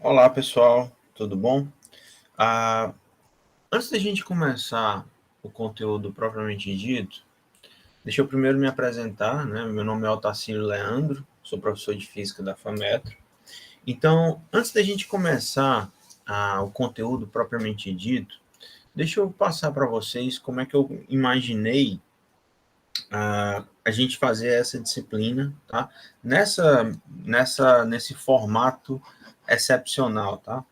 Olá, pessoal, tudo bom? Ah, Antes da gente começar o conteúdo propriamente dito, deixa eu primeiro me apresentar, né? Meu nome é Otacílio Leandro, sou professor de Física da FAMetro. Então, antes da gente começar o conteúdo propriamente dito, deixa eu passar para vocês como é que eu imaginei a gente fazer essa disciplina, tá? Nesse formato excepcional, tá?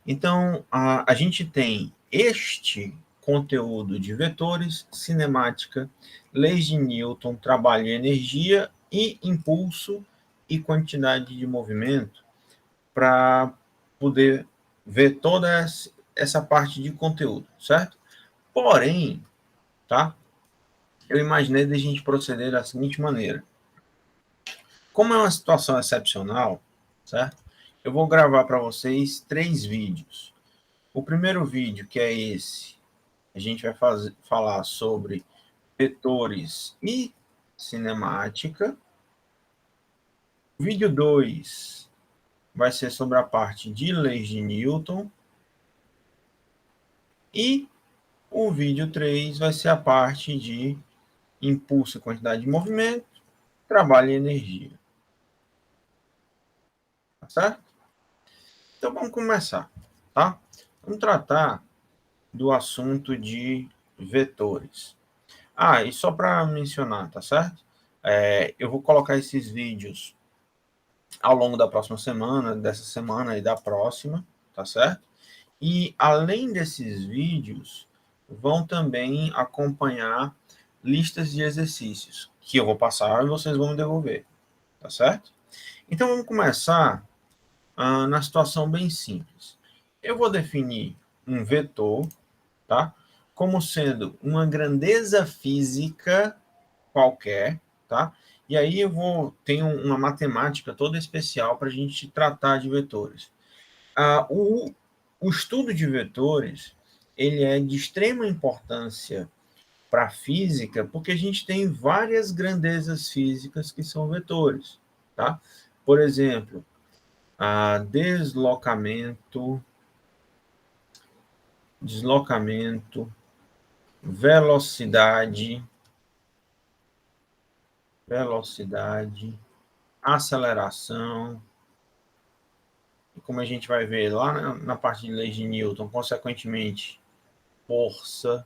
Então, a gente tem este conteúdo de vetores, cinemática, leis de Newton, trabalho e energia e impulso e quantidade de movimento para poder ver toda essa parte de conteúdo, certo? Porém, tá? Eu imaginei da gente proceder da seguinte maneira. Como é uma situação excepcional, certo? Eu vou gravar para vocês 3 vídeos. O primeiro vídeo, que é esse, a gente vai falar sobre vetores e cinemática. O vídeo 2 vai ser sobre a parte de leis de Newton. E o vídeo 3 vai ser a parte de impulso e quantidade de movimento, trabalho e energia. Tá certo? Então vamos começar, tá? Vamos tratar do assunto de vetores. E só para mencionar, tá certo? Eu vou colocar esses vídeos ao longo da próxima semana, dessa semana e da próxima, tá certo? E além desses vídeos, vão também acompanhar listas de exercícios que eu vou passar e vocês vão me devolver, tá certo? Então vamos começar na situação bem simples. Eu vou definir um vetor, tá? Como sendo uma grandeza física qualquer, tá? E aí eu vou ter uma matemática toda especial para a gente tratar de vetores. O estudo de vetores ele é de extrema importância para a física, porque a gente tem várias grandezas físicas que são vetores, tá? Por exemplo, deslocamento, velocidade, aceleração, e como a gente vai ver lá na parte de leis de Newton, consequentemente, força,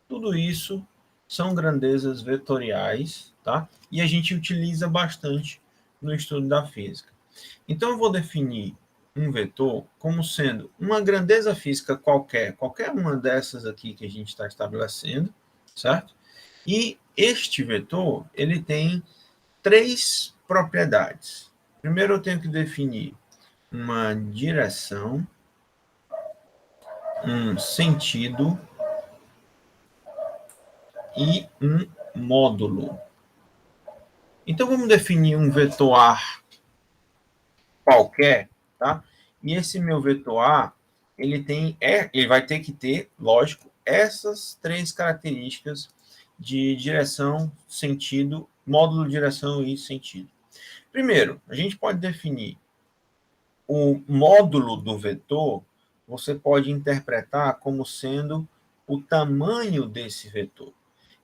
tudo isso são grandezas vetoriais, tá? E a gente utiliza bastante no estudo da física. Então eu vou definir um vetor como sendo uma grandeza física qualquer uma dessas aqui que a gente está estabelecendo, certo? E este vetor, ele tem 3 propriedades. Primeiro eu tenho que definir uma direção, um sentido e um módulo. Então vamos definir um vetor A qualquer, tá? E esse meu vetor A, ele vai ter que ter, lógico, essas 3 características de direção, sentido, módulo, direção e sentido. Primeiro, a gente pode definir o módulo do vetor, você pode interpretar como sendo o tamanho desse vetor.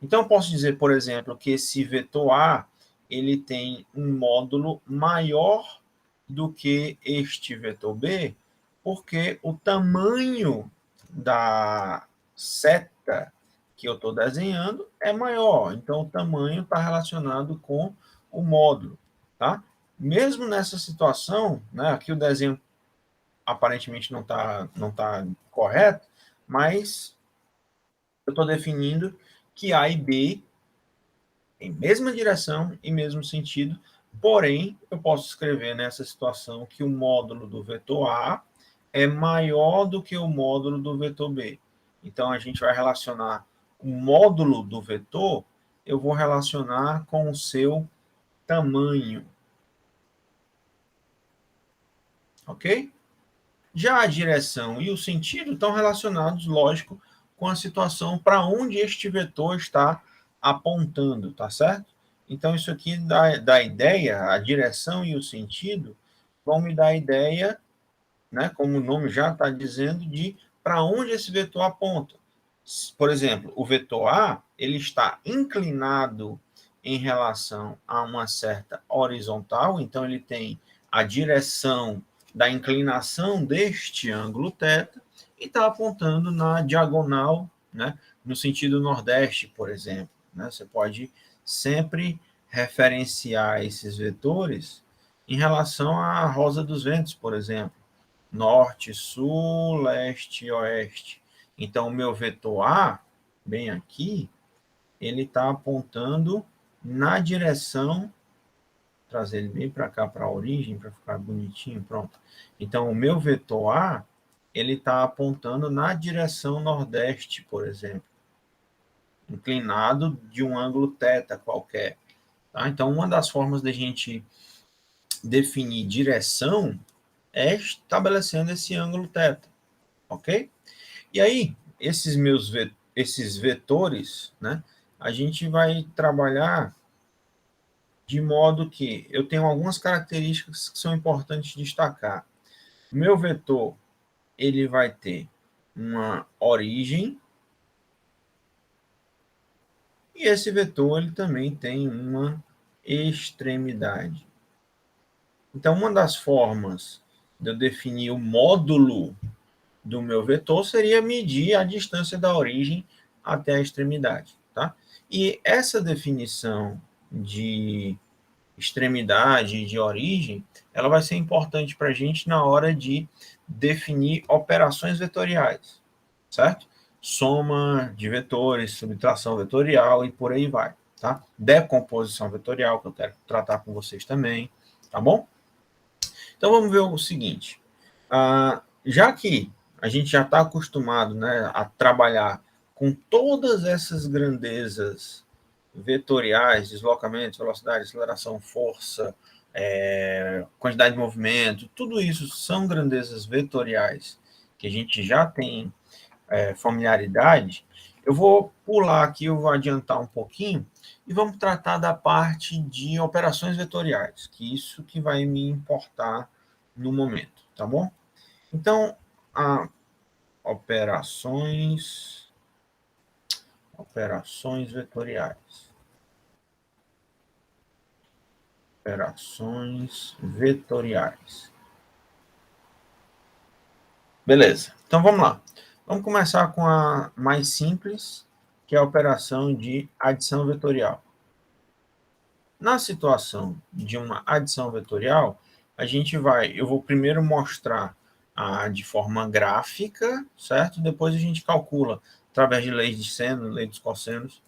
Então, eu posso dizer, por exemplo, que esse vetor A ele tem um módulo maior do que este vetor B, porque o tamanho da seta que eu estou desenhando é maior. Então, o tamanho está relacionado com o módulo, tá? Mesmo nessa situação, né, aqui o desenho aparentemente não tá correto, mas eu estou definindo que A e B têm mesma direção e mesmo sentido, porém, eu posso escrever nessa situação que o módulo do vetor A é maior do que o módulo do vetor B. Então, a gente vai relacionar o módulo do vetor, eu vou relacionar com o seu tamanho. Ok? Já a direção e o sentido estão relacionados, lógico, com a situação para onde este vetor está apontando, tá certo? Então, isso aqui dá ideia, a direção e o sentido vão me dar a ideia né, como o nome já está dizendo, de para onde esse vetor aponta. Por exemplo, o vetor A, ele está inclinado em relação a uma certa horizontal, então ele tem a direção da inclinação deste ângulo θ e está apontando na diagonal, né, no sentido nordeste, por exemplo. Né? Você pode sempre referenciar esses vetores em relação à rosa dos ventos, por exemplo. Norte, sul, leste e oeste. Então, o meu vetor A, bem aqui, ele está apontando na direção, trazer ele bem para cá, para a origem, para ficar bonitinho, pronto. Então, o meu vetor A, ele está apontando na direção nordeste, por exemplo, inclinado de um ângulo θ qualquer. Tá? Então, uma das formas da gente definir direção é estabelecendo esse ângulo θ, ok? E aí, esses vetores, né, a gente vai trabalhar de modo que eu tenho algumas características que são importantes destacar. O meu vetor, ele vai ter uma origem, e esse vetor ele também tem uma extremidade. Então, uma das formas de eu definir o módulo do meu vetor seria medir a distância da origem até a extremidade. Tá? E essa definição de extremidade e de origem, ela vai ser importante para a gente na hora de definir operações vetoriais, certo? Soma de vetores, subtração vetorial e por aí vai, tá? Decomposição vetorial, que eu quero tratar com vocês também, tá bom? Então vamos ver o seguinte, já que a gente já está acostumado, né, a trabalhar com todas essas grandezas vetoriais, deslocamento, velocidade, aceleração, força, quantidade de movimento, tudo isso são grandezas vetoriais que a gente já tem familiaridade. Eu vou pular aqui, eu vou adiantar um pouquinho e vamos tratar da parte de operações vetoriais, que isso que vai me importar no momento, tá bom? Então, a operações vetoriais. Operações vetoriais. Beleza, então vamos lá. Vamos começar com a mais simples, que é a operação de adição vetorial. Na situação de uma adição vetorial, eu vou primeiro mostrar de forma gráfica, certo? Depois a gente calcula, através de leis de seno, lei dos cossenos,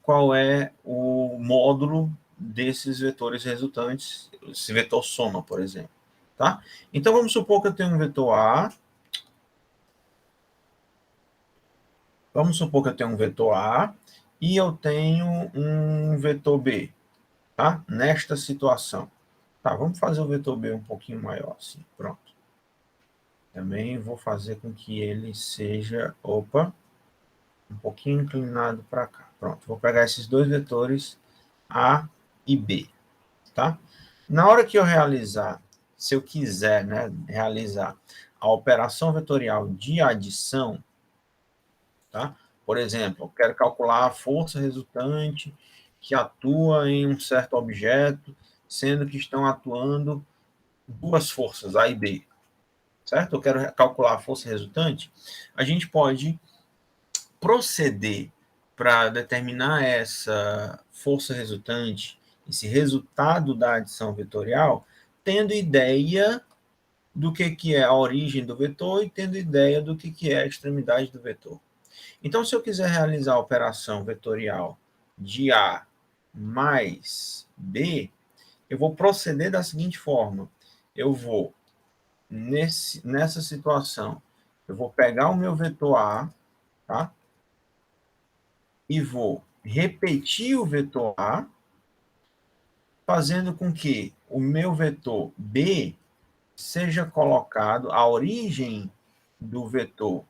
qual é o módulo desses vetores resultantes, esse vetor soma, por exemplo. Tá? Então, vamos supor que eu tenho um vetor A. Vamos supor que eu tenho um vetor A e eu tenho um vetor B, tá? Nesta situação. Tá, vamos fazer o vetor B um pouquinho maior, assim, pronto. Também vou fazer com que ele seja, um pouquinho inclinado para cá. Pronto, vou pegar esses dois vetores A e B, tá? Na hora que eu realizar, se eu quiser, né, realizar a operação vetorial de adição, tá? Por exemplo, eu quero calcular a força resultante que atua em um certo objeto, sendo que estão atuando duas forças, A e B, certo? Eu quero calcular a força resultante. A gente pode proceder para determinar essa força resultante, esse resultado da adição vetorial, tendo ideia do que é a origem do vetor e tendo ideia do que é a extremidade do vetor. Então, se eu quiser realizar a operação vetorial de A mais B, eu vou proceder da seguinte forma. Eu vou, nessa situação, eu vou pegar o meu vetor A, tá? E vou repetir o vetor A, fazendo com que o meu vetor B seja colocado, a origem do vetor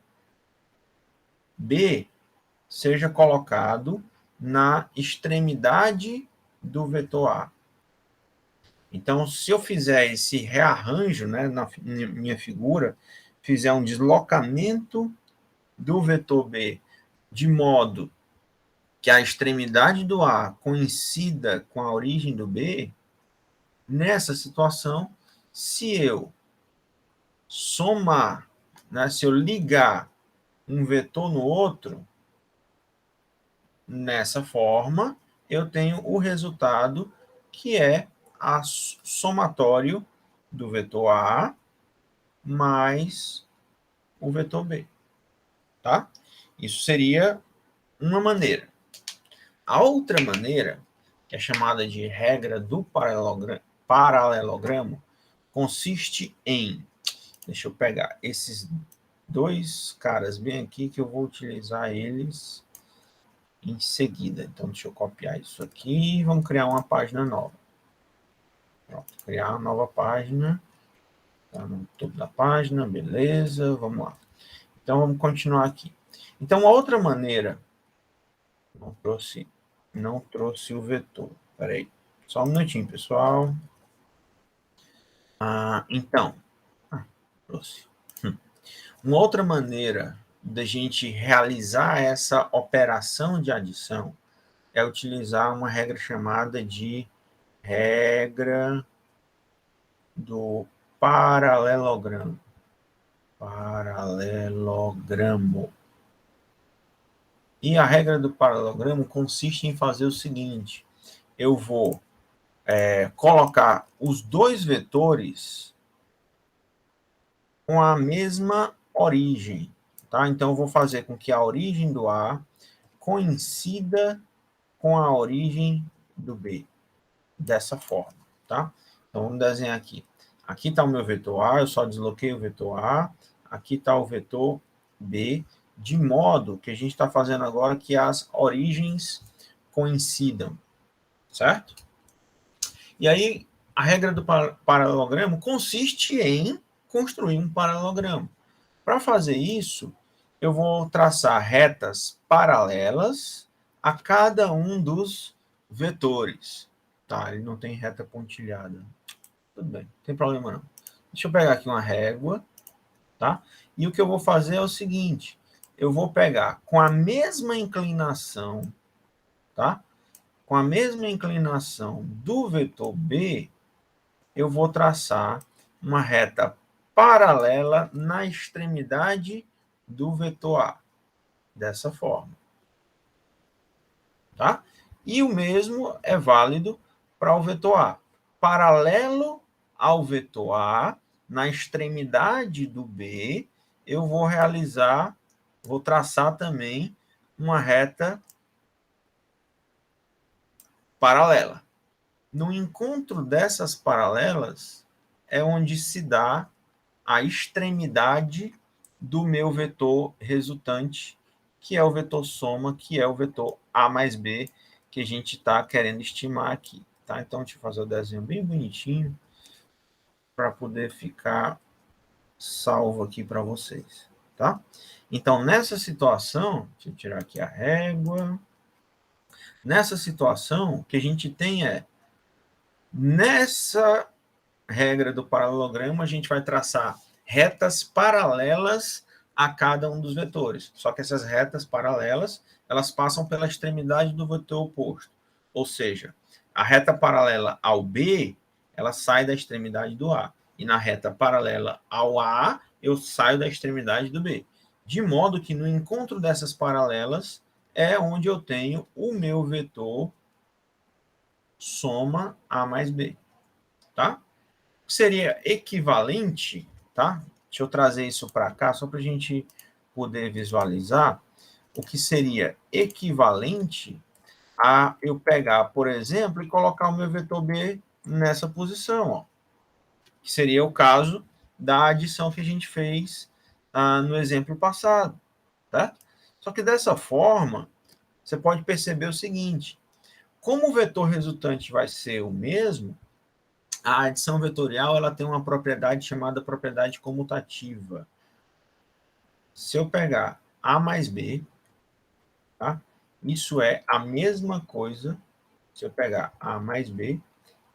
B seja colocado na extremidade do vetor A. Então, se eu fizer esse rearranjo, né, na minha figura, fizer um deslocamento do vetor B de modo que a extremidade do A coincida com a origem do B, nessa situação, se eu somar, né, se eu ligar um vetor no outro, nessa forma, eu tenho o resultado que é a somatório do vetor A mais o vetor B, tá? Isso seria uma maneira. A outra maneira, que é chamada de regra do paralelogramo, consiste em, deixa eu pegar esses dois caras bem aqui que eu vou utilizar eles em seguida. Então, deixa eu copiar isso aqui e vamos criar uma página nova. Pronto, criar uma nova página. Tá no topo da página, beleza, vamos lá. Então, vamos continuar aqui. Então, uma outra maneira, não trouxe o vetor. Espera aí, só um minutinho, pessoal. Então, trouxe. Uma outra maneira da gente realizar essa operação de adição é utilizar uma regra chamada de regra do paralelogramo. Paralelogramo. E a regra do paralelogramo consiste em fazer o seguinte: eu vou colocar os dois vetores com a mesma origem, tá? Então, eu vou fazer com que a origem do A coincida com a origem do B, dessa forma, tá? Então, vamos desenhar aqui. Aqui está o meu vetor A, eu só desloquei o vetor A, aqui está o vetor B, de modo que a gente está fazendo agora que as origens coincidam, certo? E aí, a regra do paralelogramo consiste em construir um paralelogramo. Para fazer isso, eu vou traçar retas paralelas a cada um dos vetores. Tá, ele não tem reta pontilhada. Tudo bem, não tem problema não. Deixa eu pegar aqui uma régua, tá? E o que eu vou fazer é o seguinte, eu vou pegar com a mesma inclinação, tá? Com a mesma inclinação do vetor B, eu vou traçar uma reta paralela na extremidade do vetor A, dessa forma, tá? E o mesmo é válido para o vetor A. Paralelo ao vetor A, na extremidade do B, eu vou traçar também uma reta paralela. No encontro dessas paralelas é onde se dá a extremidade do meu vetor resultante, que é o vetor soma, que é o vetor A mais B, que a gente está querendo estimar aqui. Tá? Então, deixa eu fazer o desenho bem bonitinho para poder ficar salvo aqui para vocês. Tá? Então, nessa situação, deixa eu tirar aqui a régua. Nessa situação, o que a gente tem é, nessa regra do paralelogramo, a gente vai traçar retas paralelas a cada um dos vetores. Só que essas retas paralelas, elas passam pela extremidade do vetor oposto. Ou seja, a reta paralela ao B, ela sai da extremidade do A. E na reta paralela ao A, eu saio da extremidade do B. De modo que no encontro dessas paralelas é onde eu tenho o meu vetor soma A mais B. Tá? Seria equivalente, tá? Deixa eu trazer isso para cá, só para a gente poder visualizar o que seria equivalente a eu pegar, por exemplo, e colocar o meu vetor B nessa posição, ó, que seria o caso da adição que a gente fez no exemplo passado, tá? Só que dessa forma, você pode perceber o seguinte, como o vetor resultante vai ser o mesmo, a adição vetorial ela tem uma propriedade chamada propriedade comutativa. Se eu pegar A mais B, tá? Isso é a mesma coisa, se eu pegar A mais B,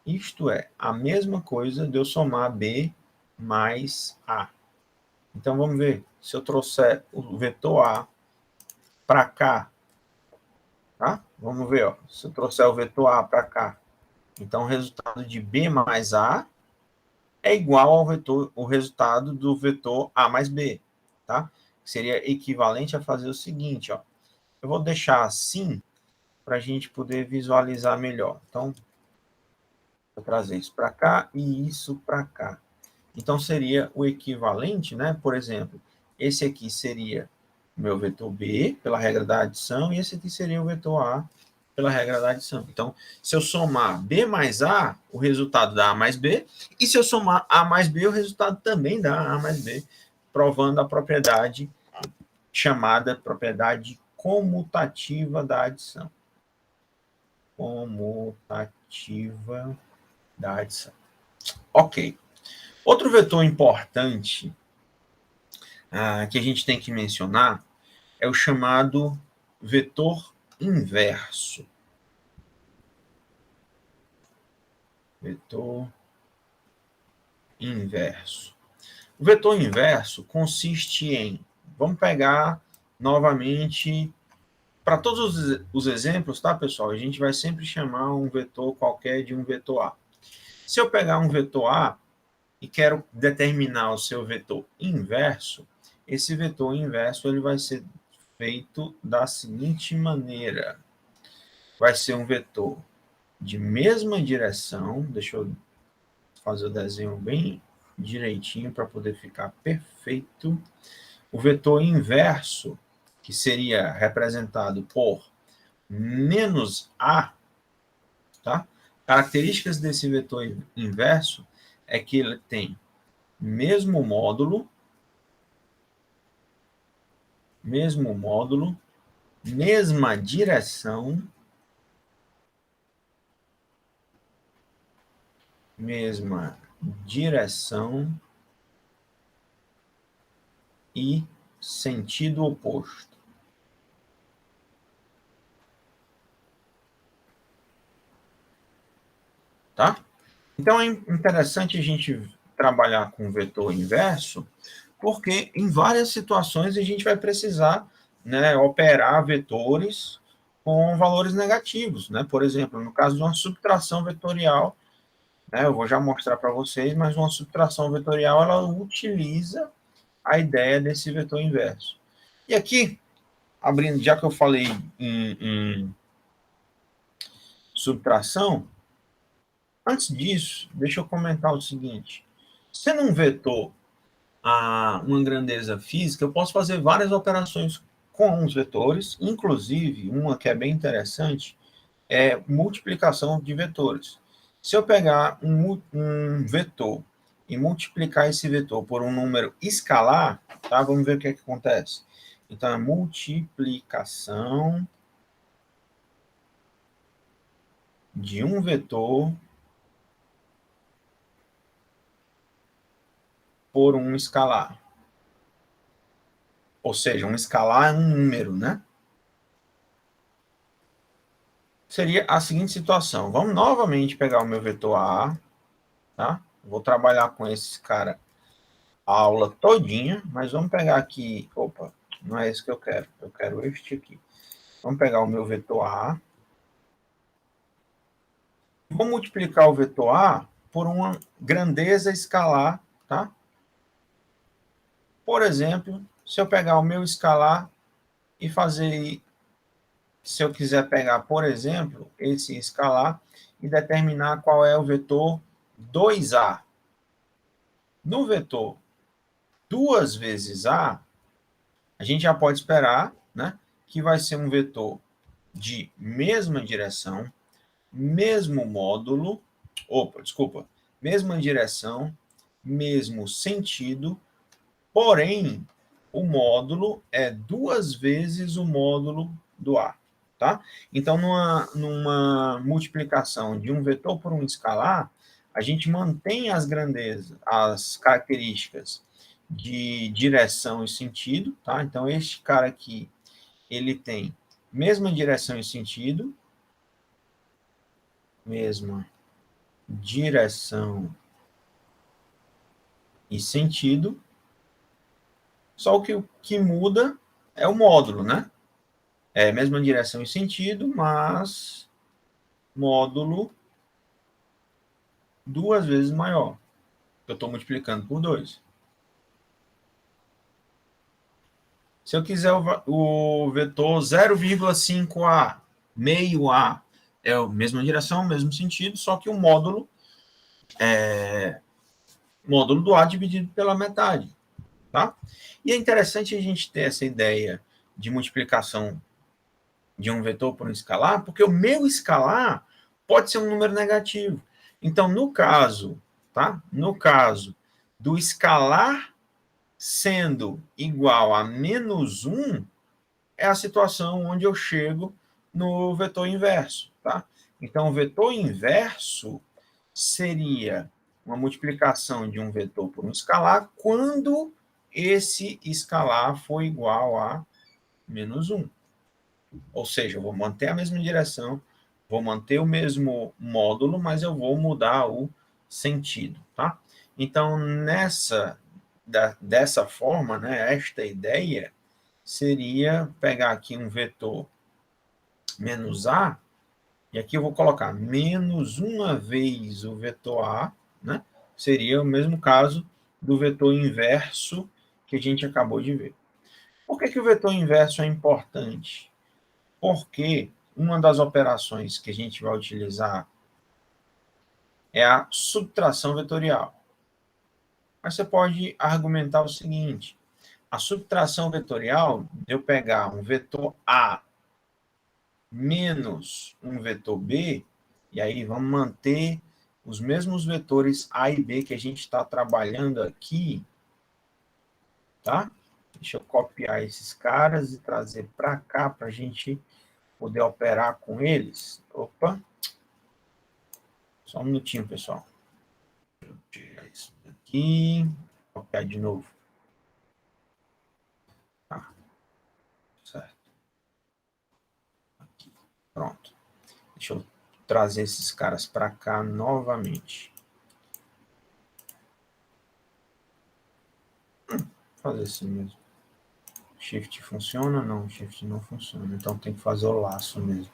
Isto é a mesma coisa de eu somar B mais A. Então, vamos ver. Se eu trouxer o vetor A para cá, tá? Vamos ver, ó. Se eu trouxer o vetor A para cá, então o resultado de B mais A é igual ao vetor, o resultado do vetor A mais B, tá? Seria equivalente a fazer o seguinte, ó. Eu vou deixar assim para a gente poder visualizar melhor. Então, vou trazer isso para cá e isso para cá. Então, seria o equivalente, né? Por exemplo, esse aqui seria o meu vetor B, pela regra da adição, e esse aqui seria o vetor A, pela regra da adição. Então, se eu somar B mais A, o resultado dá A mais B, e se eu somar A mais B, o resultado também dá A mais B, provando a propriedade chamada propriedade comutativa da adição. Comutativa da adição. Ok. Outro vetor importante que a gente tem que mencionar é o chamado vetor inverso. Vetor inverso. O vetor inverso consiste em, vamos pegar novamente, para todos os exemplos, tá, pessoal? A gente vai sempre chamar um vetor qualquer de um vetor A. Se eu pegar um vetor A e quero determinar o seu vetor inverso, esse vetor inverso ele vai ser feito da seguinte maneira. Vai ser um vetor de mesma direção, deixa eu fazer o desenho bem direitinho para poder ficar perfeito. O vetor inverso, que seria representado por menos A, tá? Características desse vetor inverso é que ele tem mesmo módulo, mesma direção, e sentido oposto. Tá? Então, é interessante a gente trabalhar com vetor inverso, porque em várias situações a gente vai precisar, né, operar vetores com valores negativos. Né? Por exemplo, no caso de uma subtração vetorial, né, eu vou já mostrar para vocês, mas uma subtração vetorial ela utiliza a ideia desse vetor inverso. E aqui, abrindo, já que eu falei em subtração, antes disso, deixa eu comentar o seguinte. Sendo um vetor uma grandeza física, eu posso fazer várias operações com os vetores, inclusive uma que é bem interessante é multiplicação de vetores. Se eu pegar um vetor e multiplicar esse vetor por um número escalar, tá? Vamos ver o que acontece. Então, a multiplicação de um vetor por um escalar. Ou seja, um escalar é um número, né? Seria a seguinte situação. Vamos novamente pegar o meu vetor A, tá? Vou trabalhar com esse cara a aula todinha, mas vamos pegar aqui... Opa, não é esse que eu quero este aqui. Vamos pegar o meu vetor A. Vou multiplicar o vetor A por uma grandeza escalar, tá? Por exemplo, se eu pegar o meu escalar e fazer... Se eu quiser pegar, por exemplo, esse escalar e determinar qual é o vetor 2A. No vetor 2 vezes A, a gente já pode esperar, né, que vai ser um vetor de mesma direção, mesmo módulo, mesma direção, mesmo sentido, porém, o módulo é 2 vezes o módulo do A. Tá? Então, numa multiplicação de um vetor por um escalar, a gente mantém as grandezas, as características de direção e sentido. Tá? Então, este cara aqui, ele tem mesma direção e sentido, mesma direção e sentido, só que o que muda é o módulo, né? É a mesma direção e sentido, mas módulo 2 vezes maior. Eu estou multiplicando por 2. Se eu quiser o vetor 0,5A, meio A, é a mesma direção, mesmo sentido, só que o módulo do A dividido pela metade, tá? E é interessante a gente ter essa ideia de multiplicação de um vetor por um escalar, porque o meu escalar pode ser um número negativo. Então, no caso, tá? No caso do escalar sendo igual a -1, é a situação onde eu chego no vetor inverso, tá? Então, o vetor inverso seria uma multiplicação de um vetor por um escalar quando esse escalar for igual a -1. Ou seja, eu vou manter a mesma direção, vou manter o mesmo módulo, mas eu vou mudar o sentido, tá? Então, dessa forma, né, esta ideia seria pegar aqui um vetor menos A, e aqui eu vou colocar menos uma vez o vetor A, né? Seria o mesmo caso do vetor inverso que a gente acabou de ver. Por que o vetor inverso é importante? Porque uma das operações que a gente vai utilizar é a subtração vetorial. Mas você pode argumentar o seguinte: a subtração vetorial, eu pegar um vetor A menos um vetor B, e aí vamos manter os mesmos vetores A e B que a gente está trabalhando aqui, tá? Deixa eu copiar esses caras e trazer para cá para a gente poder operar com eles. Opa! Só um minutinho, pessoal. Deixa eu tirar isso daqui. Copiar de novo. Tá, certo. Aqui. Pronto. Deixa eu trazer esses caras para cá novamente. Vou fazer assim mesmo. Shift funciona? Não, Shift não funciona. Então tem que fazer o laço mesmo.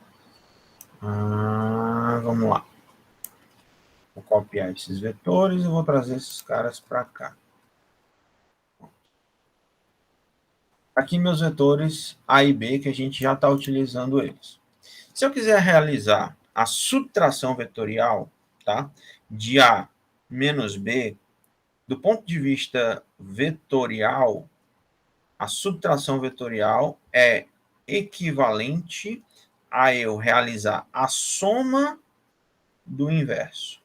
Vamos lá. Vou copiar esses vetores e vou trazer esses caras para cá. Aqui meus vetores A e B, que a gente já está utilizando eles. Se eu quiser realizar a subtração vetorial, tá, de A menos B, do ponto de vista vetorial, a subtração vetorial é equivalente a eu realizar a soma do inverso.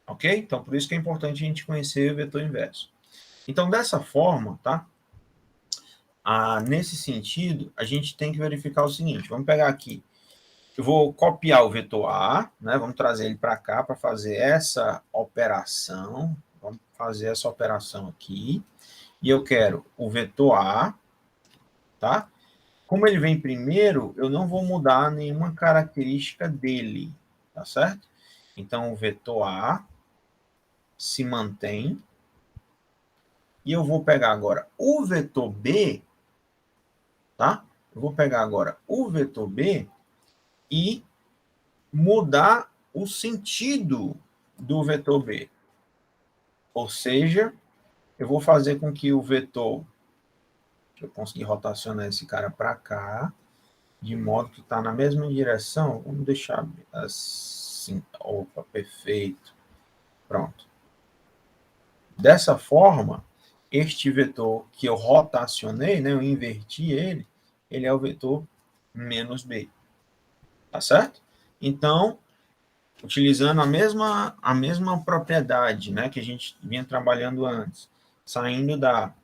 Ok? Então, por isso que é importante a gente conhecer o vetor inverso. Então, dessa forma, tá? Nesse sentido, a gente tem que verificar o seguinte. Vamos pegar aqui. Eu vou copiar o vetor A, né? Vamos trazer ele para cá para fazer essa operação. Vamos fazer essa operação aqui. E eu quero o vetor A, tá? Como ele vem primeiro, eu não vou mudar nenhuma característica dele, tá certo? Então, o vetor A se mantém. E eu vou pegar agora o vetor B, tá? Eu vou pegar agora o vetor B e mudar o sentido do vetor B. Ou seja, eu vou fazer com que o vetor, que eu conseguir rotacionar esse cara para cá, de modo que está na mesma direção. Vamos deixar assim. Opa, perfeito. Pronto. Dessa forma, este vetor que eu rotacionei, né, eu inverti ele é o vetor menos B. Tá certo? Então, utilizando a mesma propriedade, né, que a gente vinha trabalhando antes, saindo da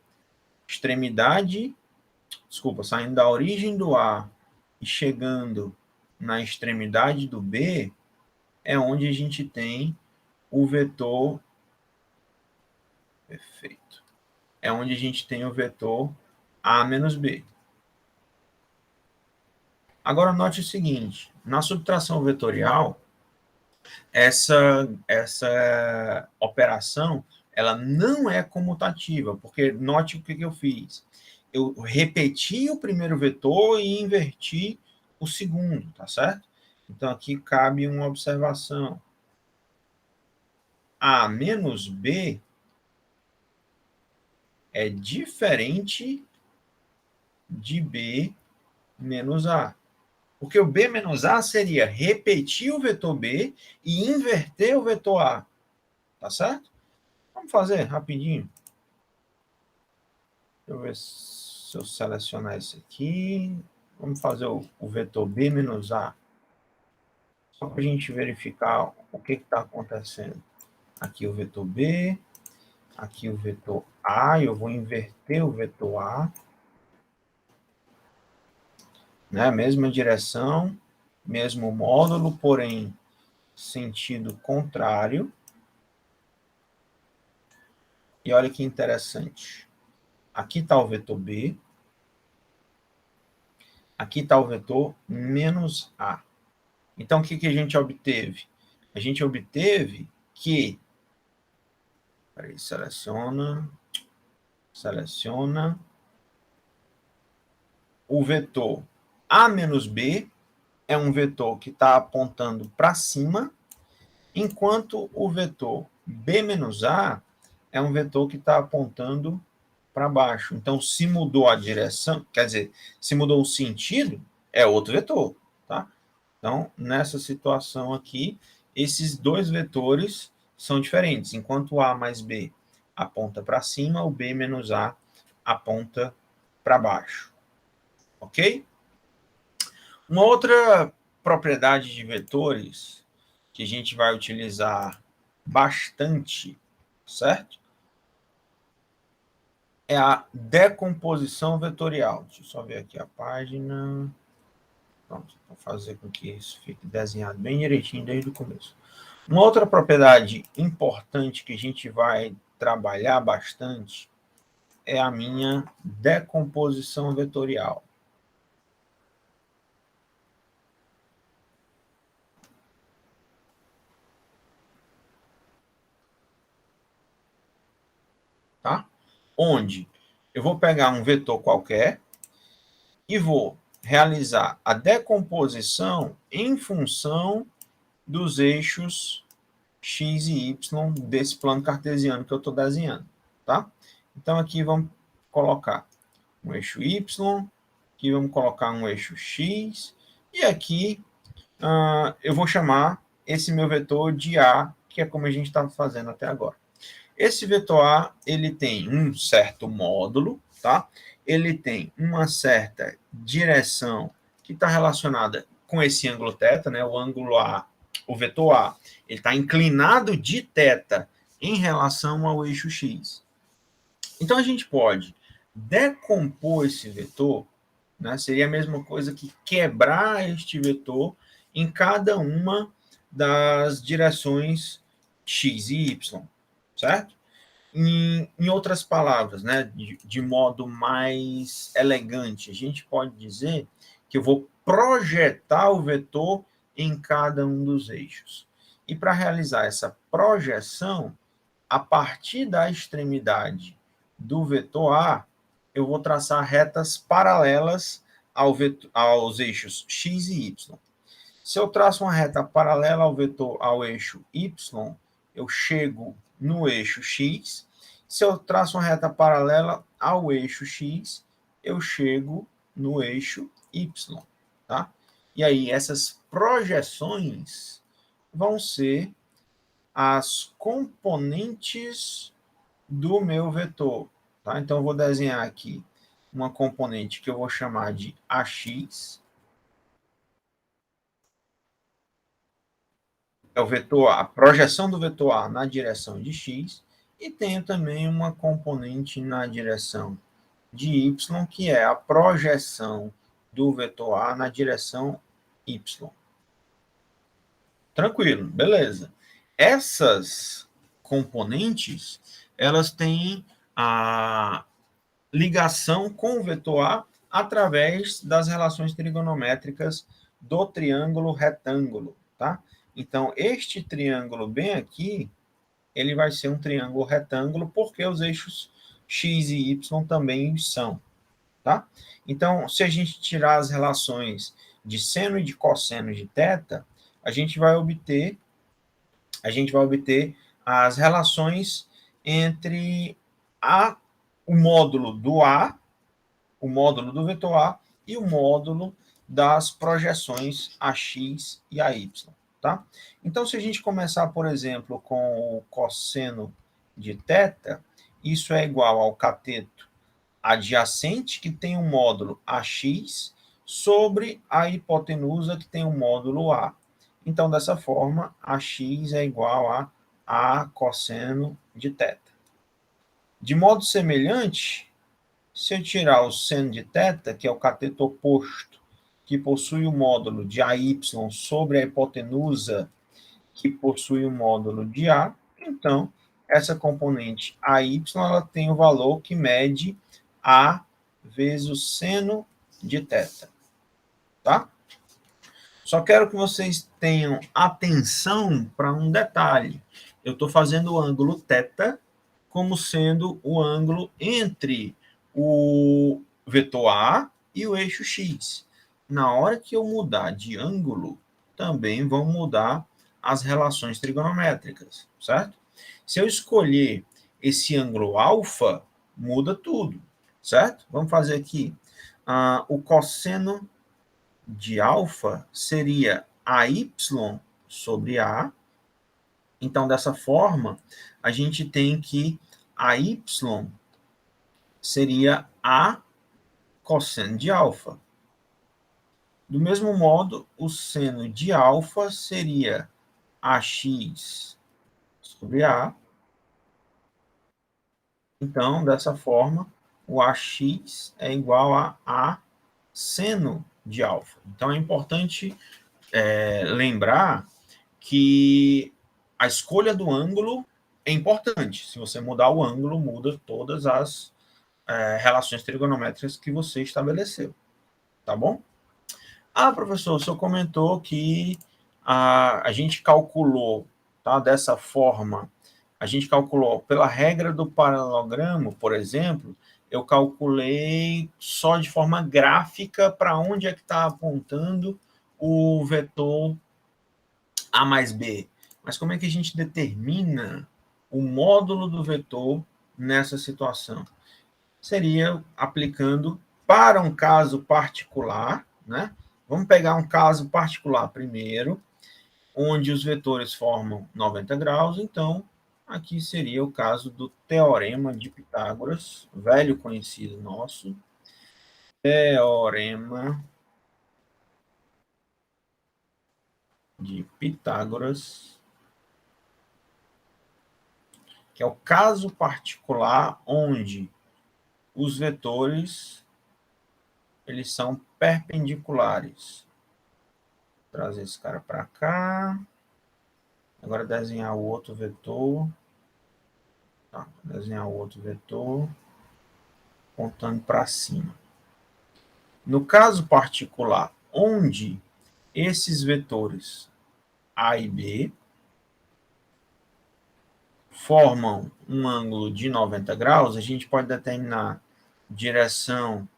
extremidade, saindo da origem do A e chegando na extremidade do B, é onde a gente tem o vetor perfeito. É onde a gente tem o vetor A menos B. Agora note o seguinte, na subtração vetorial, Essa operação, ela não é comutativa, porque note o que eu fiz. Eu repeti o primeiro vetor e inverti o segundo, tá certo? Então, aqui cabe uma observação. A menos B é diferente de B menos A. Porque o B menos A seria repetir o vetor B e inverter o vetor A. Tá certo? Vamos fazer rapidinho. Deixa eu ver se eu selecionar esse aqui. Vamos fazer o vetor B menos A. Só para a gente verificar o que está acontecendo. Aqui o vetor B, aqui o vetor A, eu vou inverter o vetor A. Né? Mesma direção, mesmo módulo, porém sentido contrário. E olha que interessante. Aqui está o vetor B, aqui está o vetor menos A. Então, o que a gente obteve? A gente obteve que... Peraí, seleciona o vetor A menos B é um vetor que está apontando para cima, enquanto o vetor B menos A é um vetor que está apontando para baixo. Então, se mudou a direção, quer dizer, se mudou o sentido, é outro vetor, tá? Então, nessa situação aqui, esses dois vetores são diferentes. Enquanto o A mais B aponta para cima, o B menos A aponta para baixo. Ok? Uma outra propriedade de vetores que a gente vai utilizar bastante, certo? É a decomposição vetorial. Deixa eu só ver aqui a página. Pronto, vou fazer com que isso fique desenhado bem direitinho desde o começo. Uma outra propriedade importante que a gente vai trabalhar bastante é a minha decomposição vetorial. Tá? Onde eu vou pegar um vetor qualquer e vou realizar a decomposição em função dos eixos x e y desse plano cartesiano que eu estou desenhando, tá? Então, aqui vamos colocar um eixo y, aqui vamos colocar um eixo x, e aqui eu vou chamar esse meu vetor de A, que é como a gente está fazendo até agora. Esse vetor A, ele tem um certo módulo, tá? Ele tem uma certa direção que está relacionada com esse ângulo θ, né? O ângulo A, o vetor A, ele está inclinado de θ em relação ao eixo x. Então, a gente pode decompor esse vetor, né? Seria a mesma coisa que quebrar este vetor em cada uma das direções x e y, certo? Em outras palavras, né, de modo mais elegante, a gente pode dizer que eu vou projetar o vetor em cada um dos eixos. E para realizar essa projeção, a partir da extremidade do vetor A, eu vou traçar retas paralelas aos eixos x e y. Se eu traço uma reta paralela ao eixo y, eu chego no eixo x. Se eu traço uma reta paralela ao eixo x, eu chego no eixo y, tá? E aí, essas projeções vão ser as componentes do meu vetor, tá? Então, eu vou desenhar aqui uma componente que eu vou chamar de AX, é o vetor A, a projeção do vetor A na direção de x, e tenho também uma componente na direção de y, que é a projeção do vetor A na direção y. Tranquilo, beleza. Essas componentes, elas têm a ligação com o vetor A através das relações trigonométricas do triângulo retângulo, tá? Então, este triângulo bem aqui, ele vai ser um triângulo retângulo, porque os eixos x e y também são, tá? Então, se a gente tirar as relações de seno e de cosseno de θ, a gente vai obter as relações entre o módulo do A, o módulo do vetor A, e o módulo das projeções AX e AY, tá? Então, se a gente começar, por exemplo, com o cosseno de θ, isso é igual ao cateto adjacente, que tem um módulo AX, sobre a hipotenusa, que tem um módulo A. Então, dessa forma, AX é igual a cosseno de θ. De modo semelhante, se eu tirar o seno de θ, que é o cateto oposto, que possui o módulo de AY sobre a hipotenusa, que possui o módulo de A, então, essa componente AY ela tem o valor que mede A vezes o seno de θ, tá? Só quero que vocês tenham atenção para um detalhe. Eu estou fazendo o ângulo θ como sendo o ângulo entre o vetor A e o eixo X. Na hora que eu mudar de ângulo, também vão mudar as relações trigonométricas, certo? Se eu escolher esse ângulo alfa, muda tudo, certo? Vamos fazer aqui. O cosseno de alfa seria AY sobre A. Então, dessa forma, a gente tem que AY seria A cosseno de alfa. Do mesmo modo, o seno de alfa seria AX sobre A. Então, dessa forma, o AX é igual a seno de alfa. Então, é importante lembrar que a escolha do ângulo é importante. Se você mudar o ângulo, muda todas as relações trigonométricas que você estabeleceu. Tá bom? Professor, o senhor comentou que a gente calculou, tá, dessa forma, a gente calculou pela regra do paralelogramo, por exemplo, eu calculei só de forma gráfica para onde é que está apontando o vetor A mais B. Mas como é que a gente determina o módulo do vetor nessa situação? Seria aplicando para um caso particular, né? Vamos pegar um caso particular primeiro, onde os vetores formam 90 graus, então aqui seria o caso do teorema de Pitágoras, velho conhecido nosso, teorema de Pitágoras, que é o caso particular onde os vetores eles são perpendiculares. Vou trazer esse cara para cá. Agora desenhar o outro vetor. Tá, desenhar o outro vetor apontando para cima. No caso particular, onde esses vetores A e B formam um ângulo de 90 graus, a gente pode determinar direção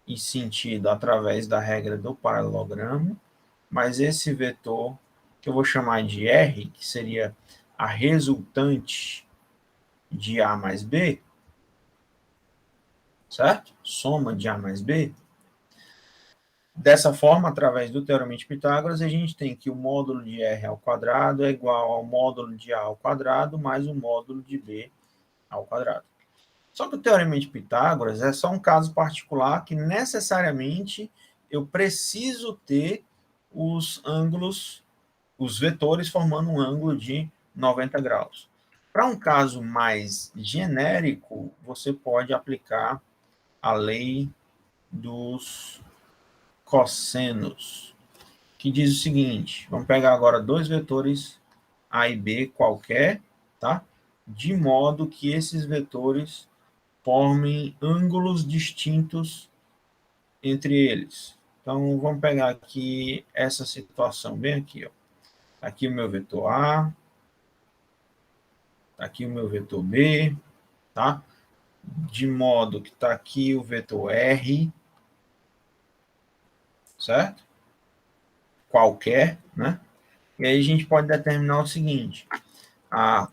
e sentido através da regra do paralelogramo, mas esse vetor, que eu vou chamar de R, que seria a resultante de A mais B, certo? Soma de A mais B. Dessa forma, através do teorema de Pitágoras, a gente tem que o módulo de R ao quadrado é igual ao módulo de A ao quadrado mais o módulo de B ao quadrado. Só que o teorema de Pitágoras é só um caso particular que necessariamente eu preciso ter os ângulos, os vetores formando um ângulo de 90 graus. Para um caso mais genérico, você pode aplicar a lei dos cossenos, que diz o seguinte, vamos pegar agora dois vetores A e B qualquer, tá? De modo que esses vetores formem ângulos distintos entre eles. Então, vamos pegar aqui essa situação bem aqui, ó. Aqui o meu vetor A, aqui o meu vetor B, tá? De modo que está aqui o vetor R, certo? Qualquer, né? E aí a gente pode determinar o seguinte,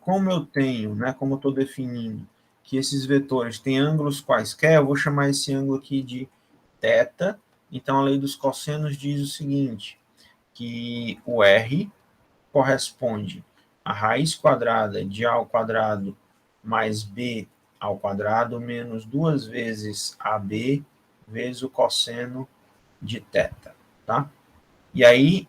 como eu tenho, né, como eu estou definindo que esses vetores têm ângulos quaisquer, eu vou chamar esse ângulo aqui de θ. Então, a lei dos cossenos diz o seguinte, que o R corresponde à raiz quadrada de A ao quadrado mais B ao quadrado menos 2 vezes AB vezes o cosseno de θ, tá? E aí,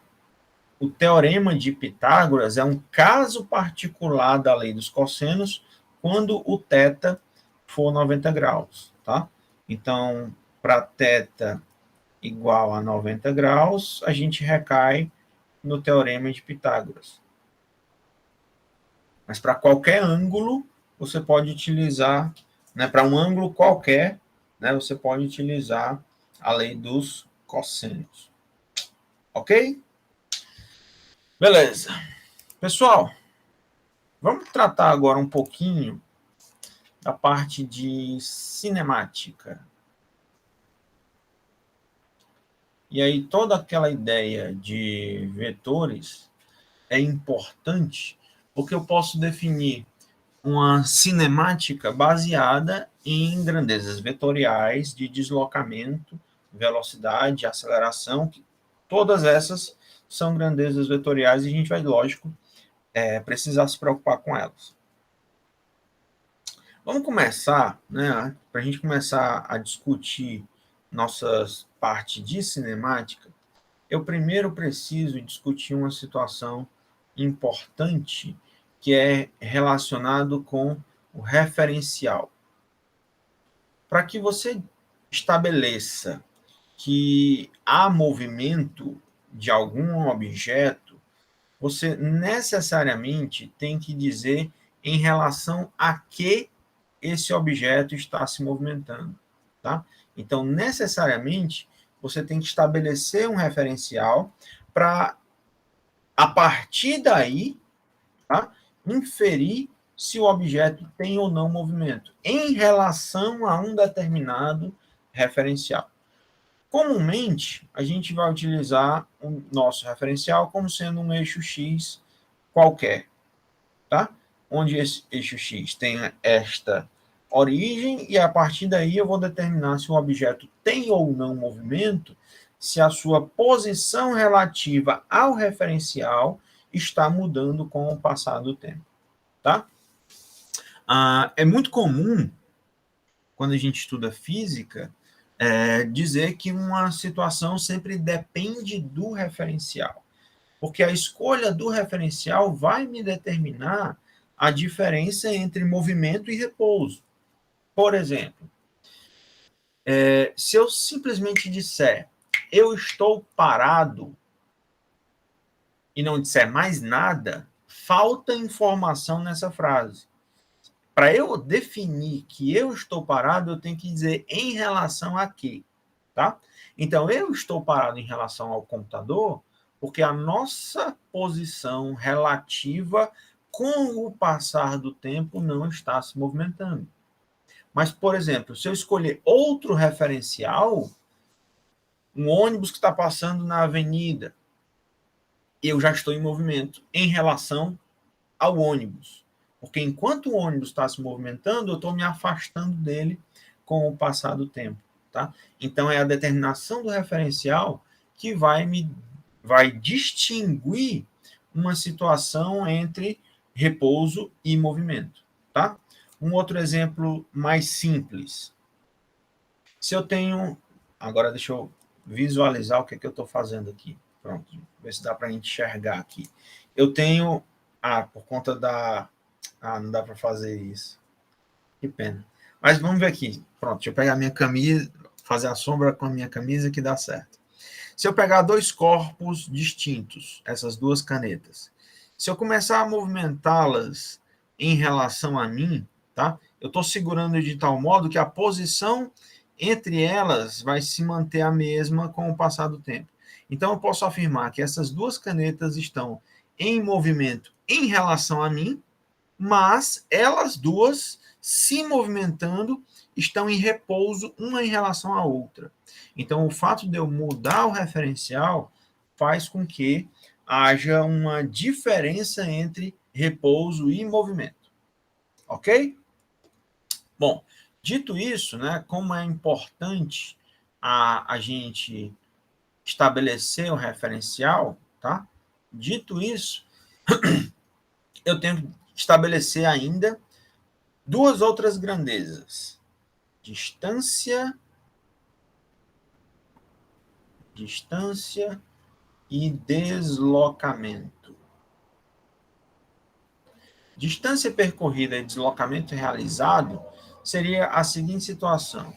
o teorema de Pitágoras é um caso particular da lei dos cossenos quando o θ for 90 graus, tá? Então, para θ igual a 90 graus, a gente recai no teorema de Pitágoras. Mas para qualquer ângulo, você pode utilizar, né, para um ângulo qualquer, né, você pode utilizar a lei dos cossenos. Ok? Beleza. Pessoal, vamos tratar agora um pouquinho da parte de cinemática. E aí, toda aquela ideia de vetores é importante, porque eu posso definir uma cinemática baseada em grandezas vetoriais de deslocamento, velocidade, aceleração, que todas essas são grandezas vetoriais e a gente vai, lógico, precisar se preocupar com elas. Vamos começar, né, para a gente começar a discutir nossas partes de cinemática, eu primeiro preciso discutir uma situação importante que é relacionado com o referencial. Para que você estabeleça que há movimento de algum objeto, você necessariamente tem que dizer em relação a que esse objeto está se movimentando, tá? Então, necessariamente, você tem que estabelecer um referencial para, a partir daí, tá, inferir se o objeto tem ou não movimento em relação a um determinado referencial. Comumente, a gente vai utilizar o nosso referencial como sendo um eixo X qualquer, tá? Onde esse eixo X tem esta origem e a partir daí eu vou determinar se o objeto tem ou não movimento, se a sua posição relativa ao referencial está mudando com o passar do tempo, tá? É muito comum, quando a gente estuda física, dizer que uma situação sempre depende do referencial, porque a escolha do referencial vai me determinar a diferença entre movimento e repouso. Por exemplo, se eu simplesmente disser eu estou parado e não disser mais nada, falta informação nessa frase. Para eu definir que eu estou parado, eu tenho que dizer em relação a quê, tá? Então, eu estou parado em relação ao computador, porque a nossa posição relativa com o passar do tempo não está se movimentando. Mas, por exemplo, se eu escolher outro referencial, um ônibus que está passando na avenida, eu já estou em movimento em relação ao ônibus. Porque enquanto o ônibus está se movimentando, eu estou me afastando dele com o passar do tempo. Tá? Então, é a determinação do referencial que vai distinguir uma situação entre repouso e movimento. Tá? Um outro exemplo mais simples. Se eu tenho... Agora, deixa eu visualizar o que eu estou fazendo aqui. Pronto, ver se dá para enxergar aqui. Eu tenho... por conta da... não dá para fazer isso. Que pena. Mas vamos ver aqui. Pronto, deixa eu pegar a minha camisa, fazer a sombra com a minha camisa que dá certo. Se eu pegar dois corpos distintos, essas duas canetas, se eu começar a movimentá-las em relação a mim, tá? Eu estou segurando de tal modo que a posição entre elas vai se manter a mesma com o passar do tempo. Então, eu posso afirmar que essas duas canetas estão em movimento em relação a mim, mas elas duas se movimentando estão em repouso uma em relação à outra. Então, o fato de eu mudar o referencial faz com que haja uma diferença entre repouso e movimento. Ok? Bom, dito isso, né, como é importante a gente estabelecer o referencial, tá? Dito isso, eu tenho que estabelecer ainda duas outras grandezas: distância e deslocamento. Distância percorrida e deslocamento realizado seria a seguinte situação.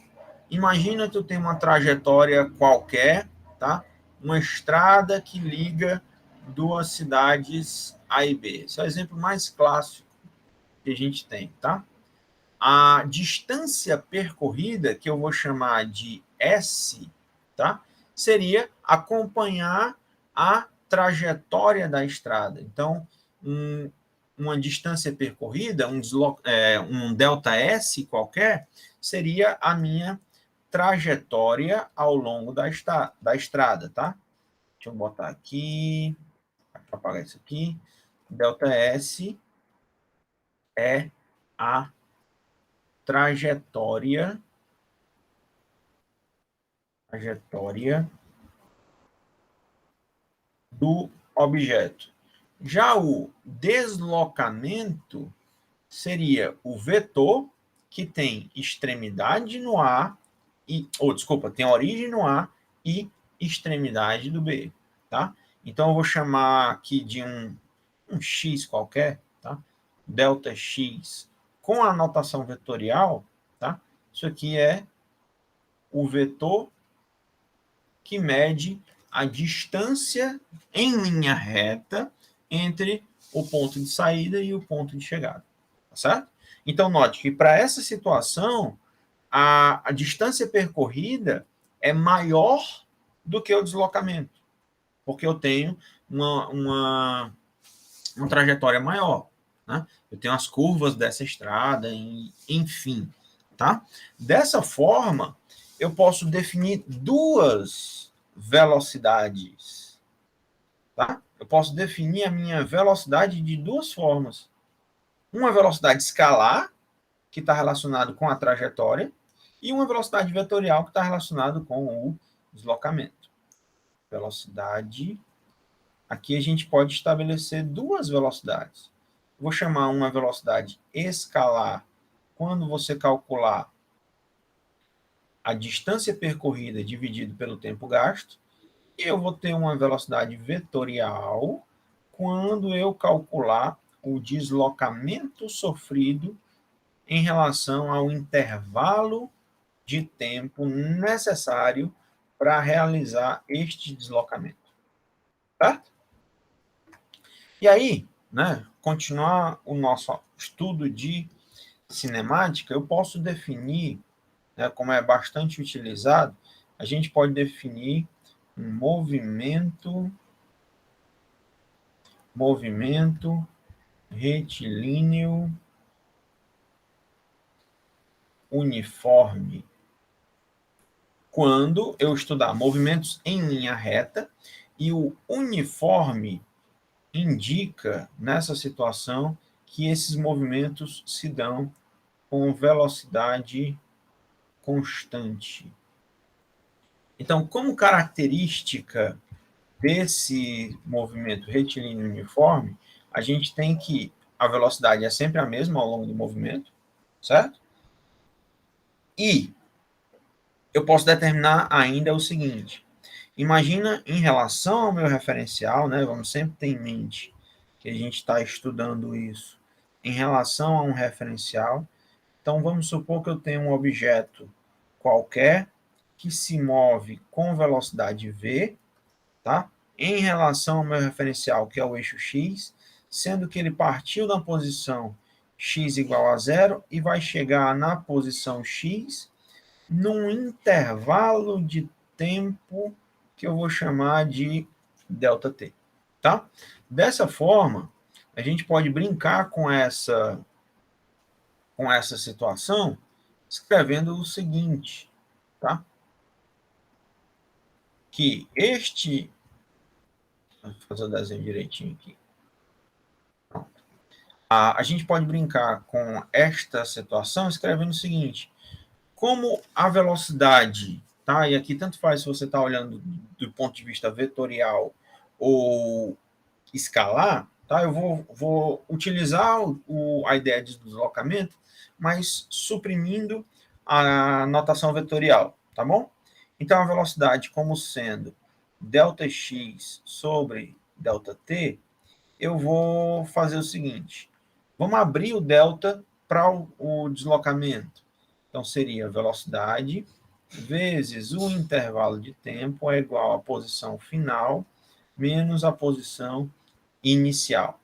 Imagina que eu tenho uma trajetória qualquer, tá? Uma estrada que liga duas cidades A e B. Esse é o exemplo mais clássico que a gente tem, tá? A distância percorrida, que eu vou chamar de S, tá? Seria acompanhar a trajetória da estrada. Então, uma distância percorrida, um delta S qualquer, seria a minha trajetória ao longo da estrada, tá? Deixa eu botar aqui, apagar isso aqui. Delta S é a trajetória do objeto. Já o deslocamento seria o vetor que tem extremidade no A tem origem no A e extremidade do B, tá? Então eu vou chamar aqui de um x qualquer, tá? Delta x com a notação vetorial, tá? Isso aqui é o vetor que mede a distância em linha reta entre o ponto de saída e o ponto de chegada. Tá certo? Então, note que para essa situação, a distância percorrida é maior do que o deslocamento, porque eu tenho uma trajetória maior. Né? Eu tenho as curvas dessa estrada, enfim. Tá? Dessa forma, eu posso definir duas velocidades. Tá? Eu posso definir a minha velocidade de duas formas. Uma velocidade escalar, que está relacionado com a trajetória, e uma velocidade vetorial, que está relacionado com o deslocamento. Velocidade. Aqui a gente pode estabelecer duas velocidades. Vou chamar uma velocidade escalar quando você calcular a distância percorrida dividido pelo tempo gasto, e eu vou ter uma velocidade vetorial quando eu calcular o deslocamento sofrido em relação ao intervalo de tempo necessário para realizar este deslocamento. Certo? E aí, né, continuar o nosso estudo de cinemática, eu posso definir, né, como é bastante utilizado, a gente pode definir um movimento retilíneo uniforme. Quando eu estudar movimentos em linha reta e o uniforme indica, nessa situação, que esses movimentos se dão com velocidade constante. Então, como característica desse movimento retilíneo uniforme, a gente tem que a velocidade é sempre a mesma ao longo do movimento, certo? E eu posso determinar ainda o seguinte: imagina em relação ao meu referencial, né? Vamos sempre ter em mente que a gente está estudando isso em relação a um referencial. Então, vamos supor que eu tenho um objeto qualquer que se move com velocidade v, tá? Em relação ao meu referencial, que é o eixo x, sendo que ele partiu da posição x igual a zero e vai chegar na posição x num intervalo de tempo que eu vou chamar de ΔT. tá? Dessa forma, a gente pode brincar com essa situação escrevendo o seguinte, tá? Que este... Vou fazer o desenho direitinho aqui. Pronto. A gente pode brincar com esta situação escrevendo o seguinte: como a velocidade, tá? E aqui tanto faz se você está olhando do ponto de vista vetorial ou escalar, tá? Eu vou utilizar a ideia de deslocamento, mas suprimindo a notação vetorial, tá bom? Então, a velocidade como sendo ΔX sobre ΔT, eu vou fazer o seguinte: vamos abrir o delta para o deslocamento. Então, seria velocidade vezes o intervalo de tempo é igual à posição final menos a posição inicial.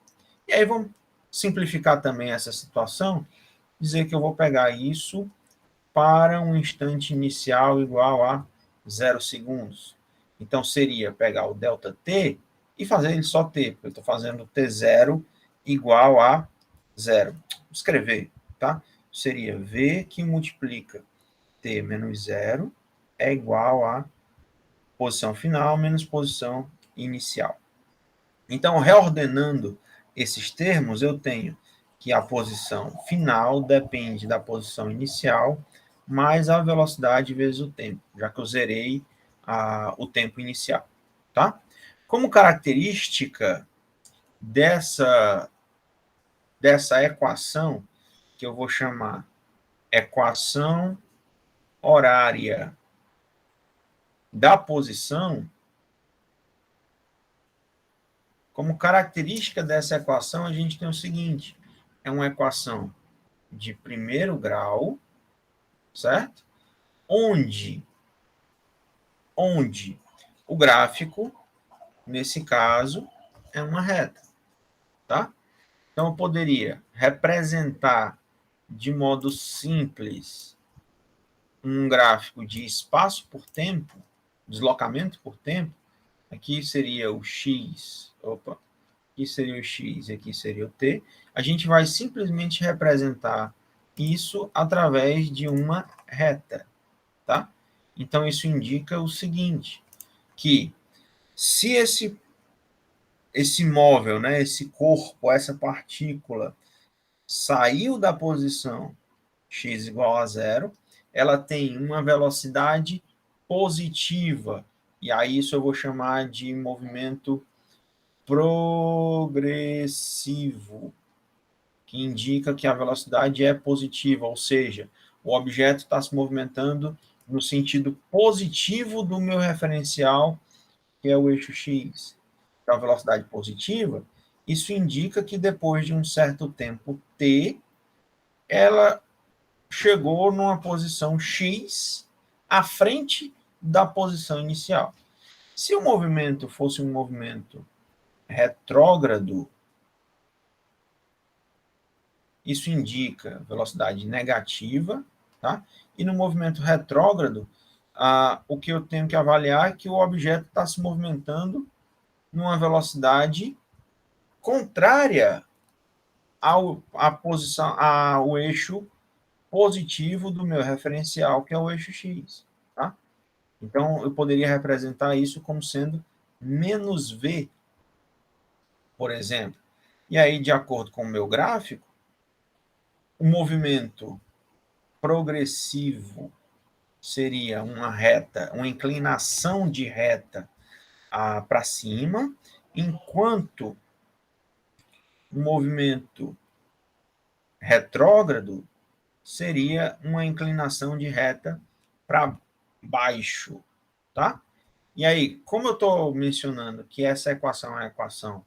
E aí vamos simplificar também essa situação, dizer que eu vou pegar isso para um instante inicial igual a 0 segundos. Então, seria pegar o ΔT e fazer ele só t, porque eu estou fazendo t0 igual a 0. Vou escrever, tá? Seria v que multiplica t menos 0 é igual a posição final menos posição inicial. Então, reordenando esses termos, eu tenho que a posição final depende da posição inicial mais a velocidade vezes o tempo, já que eu zerei o tempo inicial, tá? Como característica dessa equação, que eu vou chamar equação horária da posição, como característica dessa equação, a gente tem o seguinte: é uma equação de primeiro grau, certo? Onde o gráfico, nesse caso, é uma reta, tá? Então, eu poderia representar de modo simples um gráfico de espaço por tempo, deslocamento por tempo. Aqui seria o x, aqui seria o x e aqui seria o t. A gente vai simplesmente representar isso através de uma reta, tá? Então, isso indica o seguinte, que se esse móvel, né, esse corpo, essa partícula, saiu da posição x igual a 0, ela tem uma velocidade positiva, e aí isso eu vou chamar de movimento progressivo, que indica que a velocidade é positiva, ou seja, o objeto está se movimentando no sentido positivo do meu referencial, que é o eixo x. Então, a velocidade positiva, isso indica que depois de um certo tempo t, ela chegou numa posição x à frente da posição inicial. Se o movimento fosse um movimento retrógrado, isso indica velocidade negativa, tá? E no movimento retrógrado, o que eu tenho que avaliar é que o objeto está se movimentando numa velocidade contrária ao eixo positivo do meu referencial, que é o eixo x, tá? Então, eu poderia representar isso como sendo menos v, por exemplo. E aí, de acordo com o meu gráfico, o movimento progressivo seria uma reta, uma inclinação de reta para cima, enquanto o movimento retrógrado seria uma inclinação de reta para baixo, tá? E aí, como eu estou mencionando que essa equação é a equação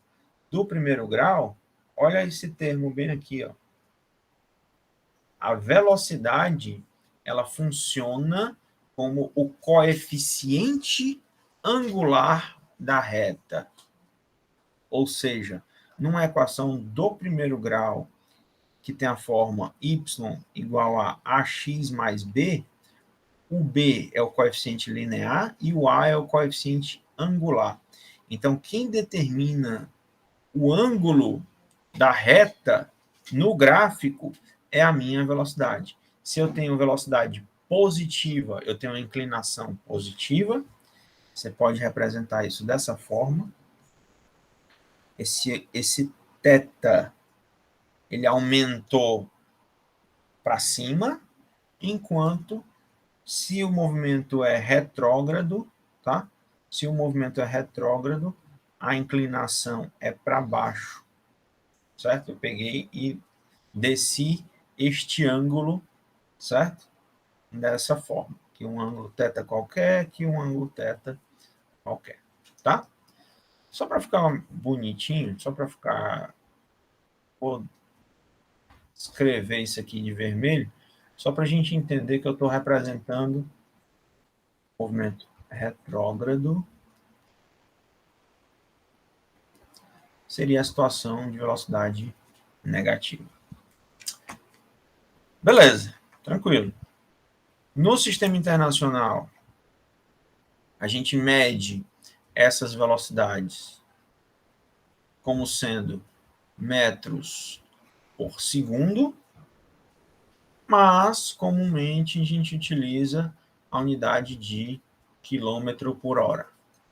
do primeiro grau, olha esse termo bem aqui, ó. A velocidade, ela funciona como o coeficiente angular da reta. Ou seja, numa equação do primeiro grau, que tem a forma y igual a ax mais b, o b é o coeficiente linear e o a é o coeficiente angular. Então, quem determina o ângulo da reta no gráfico é a minha velocidade. Se eu tenho velocidade positiva, eu tenho uma inclinação positiva. Você pode representar isso dessa forma. Esse θ, ele aumentou para cima, enquanto se o movimento é retrógrado, tá? Se o movimento é retrógrado, a inclinação é para baixo, certo? Eu peguei e desci este ângulo, certo? Dessa forma. Aqui um ângulo θ qualquer, aqui um ângulo θ qualquer, tá? Só para ficar bonitinho, só para ficar... Vou escrever isso aqui de vermelho, só para a gente entender que eu estou representando movimento retrógrado, seria a situação de velocidade negativa. Beleza, tranquilo. No sistema internacional, a gente mede essas velocidades como sendo metros por segundo, mas comumente a gente utiliza a unidade de quilômetro por hora,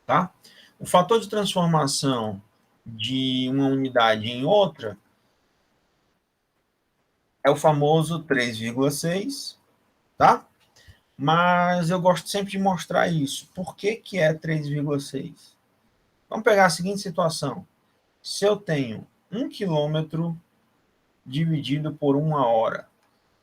tá? O fator de transformação de uma unidade em outra é o famoso 3,6, tá? Mas eu gosto sempre de mostrar isso. Por que que é 3,6? Vamos pegar a seguinte situação. Se eu tenho 1 quilômetro dividido por 1 hora,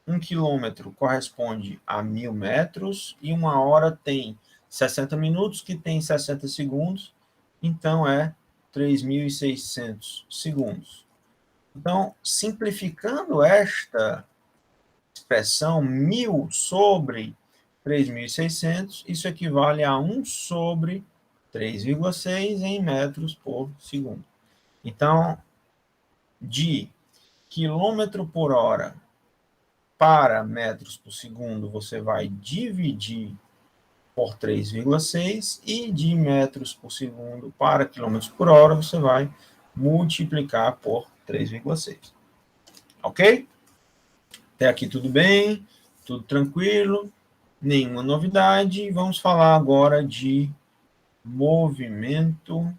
1 quilômetro corresponde a 1.000 metros e 1 hora tem 60 minutos, que tem 60 segundos, então é 3.600 segundos. Então, simplificando esta expressão, 1.000 sobre 3.600, isso equivale a 1 sobre 3,6 em metros por segundo. Então, de quilômetro por hora para metros por segundo, você vai dividir por 3,6 e de metros por segundo para quilômetros por hora, você vai multiplicar por 3,6. Ok? Até aqui tudo bem, tudo tranquilo, nenhuma novidade. Vamos falar agora de movimento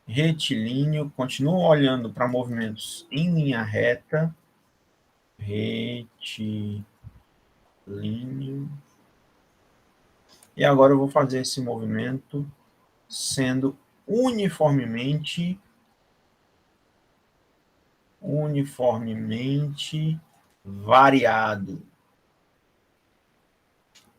retilíneo. Continuo olhando para movimentos em linha reta. Retilíneo. E agora eu vou fazer esse movimento sendo uniformemente variado.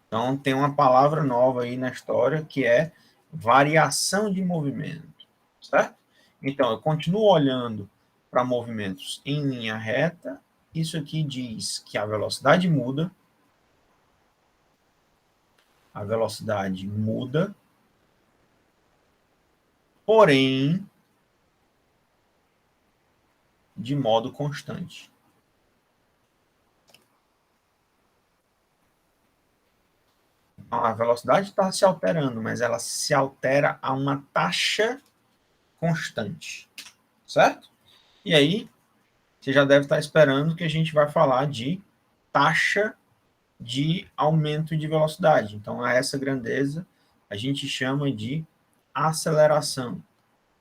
Então, tem uma palavra nova aí na história, que é variação de movimento, certo? Então, eu continuo olhando para movimentos em linha reta. Isso aqui diz que a velocidade muda, porém, de modo constante. Então, a velocidade está se alterando, mas ela se altera a uma taxa constante, certo? E aí, você já deve estar esperando que a gente vai falar de taxa de aumento de velocidade. Então, a essa grandeza, a gente chama de aceleração,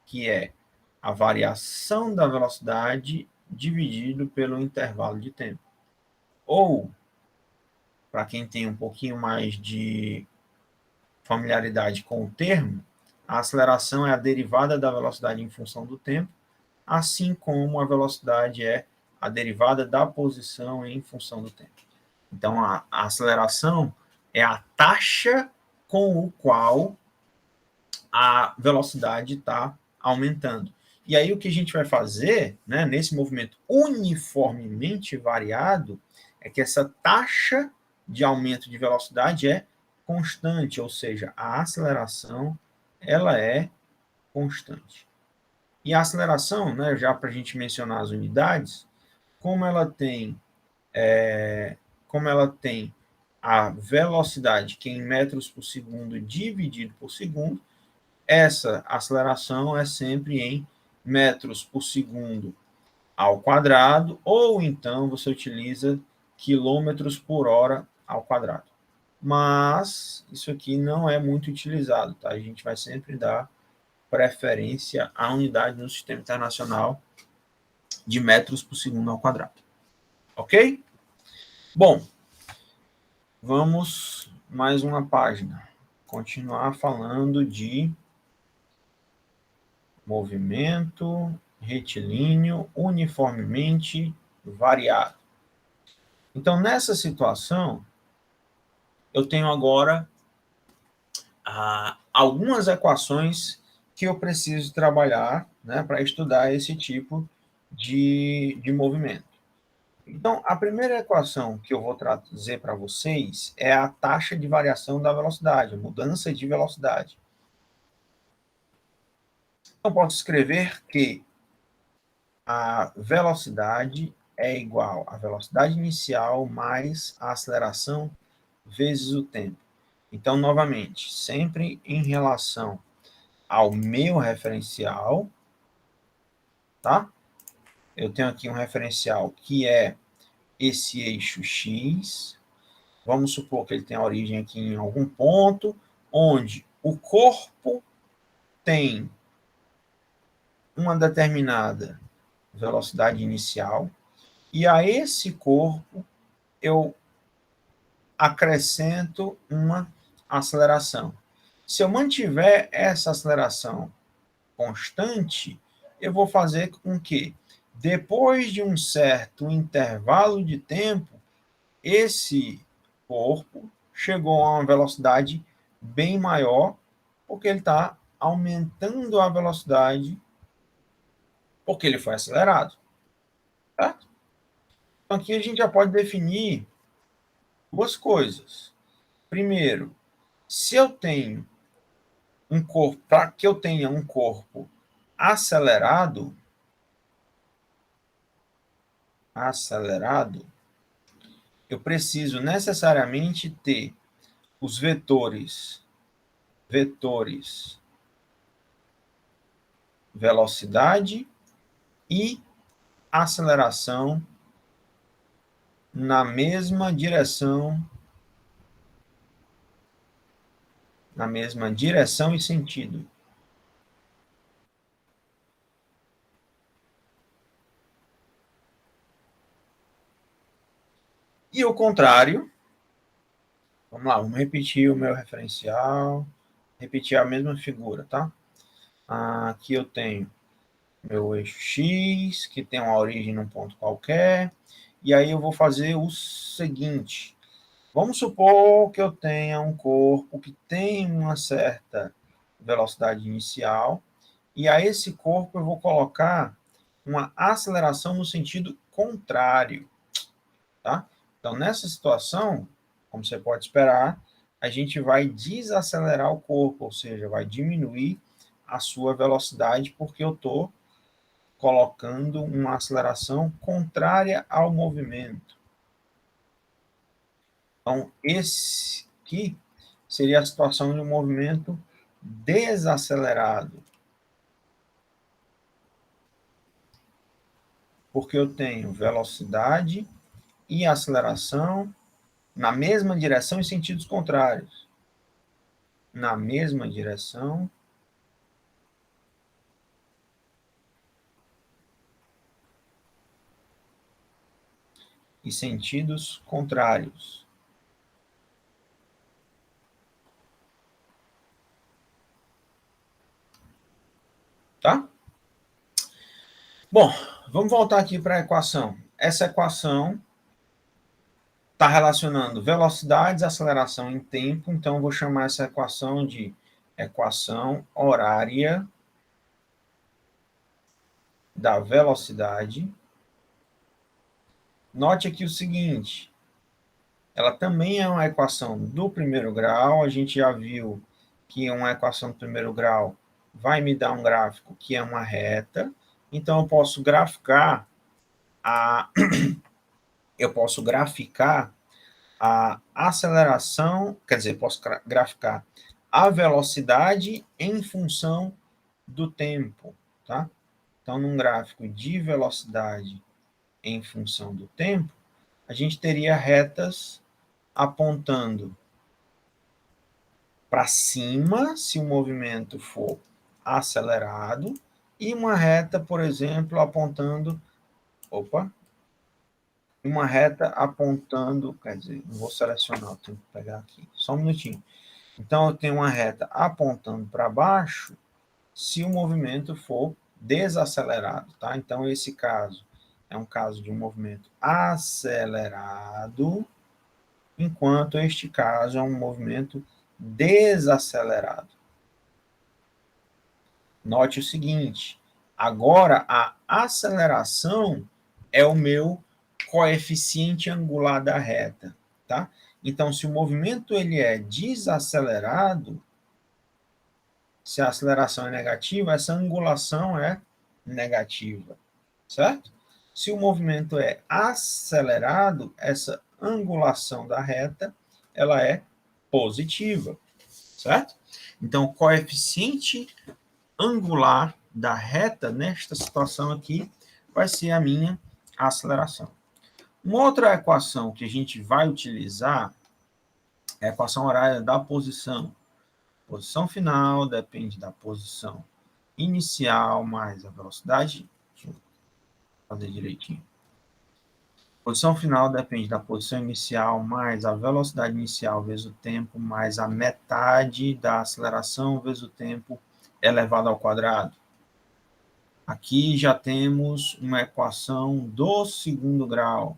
que é a variação da velocidade dividido pelo intervalo de tempo. Ou, para quem tem um pouquinho mais de familiaridade com o termo, a aceleração é a derivada da velocidade em função do tempo, assim como a velocidade é a derivada da posição em função do tempo. Então, a aceleração é a taxa com o qual a velocidade está aumentando. E aí, o que a gente vai fazer, né, nesse movimento uniformemente variado, é que essa taxa de aumento de velocidade é constante, ou seja, a aceleração ela é constante. E a aceleração, né, já para a gente mencionar as unidades, como ela tem a velocidade, que é em metros por segundo dividido por segundo, essa aceleração é sempre em metros por segundo ao quadrado, ou então você utiliza quilômetros por hora ao quadrado. Mas isso aqui não é muito utilizado, tá? A gente vai sempre dar preferência à unidade no sistema internacional de metros por segundo ao quadrado. Ok? Bom, vamos mais uma página. Continuar falando de movimento retilíneo uniformemente variado. Então, nessa situação, eu tenho agora algumas equações que eu preciso trabalhar, né, para estudar esse tipo de movimento. Então, a primeira equação que eu vou trazer para vocês é a taxa de variação da velocidade, a mudança de velocidade. Então, posso escrever que a velocidade é igual à velocidade inicial mais a aceleração vezes o tempo. Então, novamente, sempre em relação ao meu referencial, tá? Eu tenho aqui um referencial que é esse eixo X. Vamos supor que ele tem a origem aqui em algum ponto, onde o corpo tem uma determinada velocidade inicial, e a esse corpo eu acrescento uma aceleração. Se eu mantiver essa aceleração constante, eu vou fazer com que, depois de um certo intervalo de tempo, esse corpo chegou a uma velocidade bem maior, porque ele está aumentando a velocidade porque ele foi acelerado. Certo? Então, aqui a gente já pode definir duas coisas. Primeiro, se eu tenho um corpo, para que eu tenha um corpo acelerado, eu preciso necessariamente ter os vetores velocidade e aceleração na mesma direção e sentido. E o contrário, vamos lá, vamos repetir o meu referencial, repetir a mesma figura, tá? Aqui eu tenho meu eixo X, que tem uma origem num ponto qualquer, e aí eu vou fazer o seguinte. Vamos supor que eu tenha um corpo que tem uma certa velocidade inicial, e a esse corpo eu vou colocar uma aceleração no sentido contrário, tá? Então, nessa situação, como você pode esperar, a gente vai desacelerar o corpo, ou seja, vai diminuir a sua velocidade, porque eu estou colocando uma aceleração contrária ao movimento. Então, esse aqui seria a situação de um movimento desacelerado. Porque eu tenho velocidade e aceleração na mesma direção em sentidos contrários. Na mesma direção e sentidos contrários. Tá? Bom, vamos voltar aqui para a equação. Essa equação está relacionando velocidades, aceleração em tempo, então eu vou chamar essa equação de equação horária da velocidade. Note aqui o seguinte, ela também é uma equação do primeiro grau, a gente já viu que uma equação do primeiro grau vai me dar um gráfico que é uma reta, então eu posso graficar a aceleração, quer dizer, posso graficar a velocidade em função do tempo, tá? Então, num gráfico de velocidade em função do tempo, a gente teria retas apontando para cima, se o movimento for acelerado, e uma reta, por exemplo, apontando, uma reta apontando, quer dizer, não vou selecionar, tenho que pegar aqui, só um minutinho. Então, eu tenho uma reta apontando para baixo, se o movimento for desacelerado, tá? Então, esse caso é um caso de um movimento acelerado, enquanto este caso é um movimento desacelerado. Note o seguinte, agora a aceleração é o meu coeficiente angular da reta, tá? Então, se o movimento ele é desacelerado, se a aceleração é negativa, essa angulação é negativa, certo? Se o movimento é acelerado, essa angulação da reta, ela é positiva, certo? Então, o coeficiente angular da reta, nesta situação aqui, vai ser a minha aceleração. Uma outra equação que a gente vai utilizar é a equação horária da posição. Posição final depende da posição inicial mais a velocidade. Deixa eu fazer direitinho. Posição final depende da posição inicial mais a velocidade inicial vezes o tempo mais a metade da aceleração vezes o tempo elevado ao quadrado. Aqui já temos uma equação do segundo grau,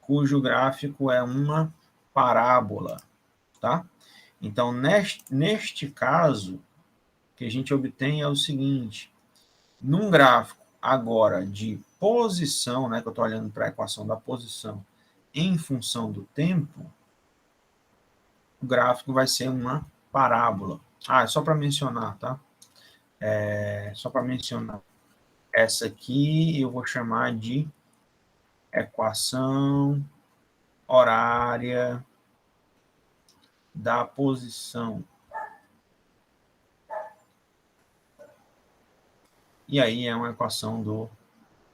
cujo gráfico é uma parábola, tá? Então, neste caso, o que a gente obtém é o seguinte, num gráfico agora de posição, né, que eu estou olhando para a equação da posição em função do tempo, o gráfico vai ser uma parábola. Ah, é só para mencionar, tá? Só para mencionar. Essa aqui eu vou chamar de equação horária da posição. E aí é uma equação do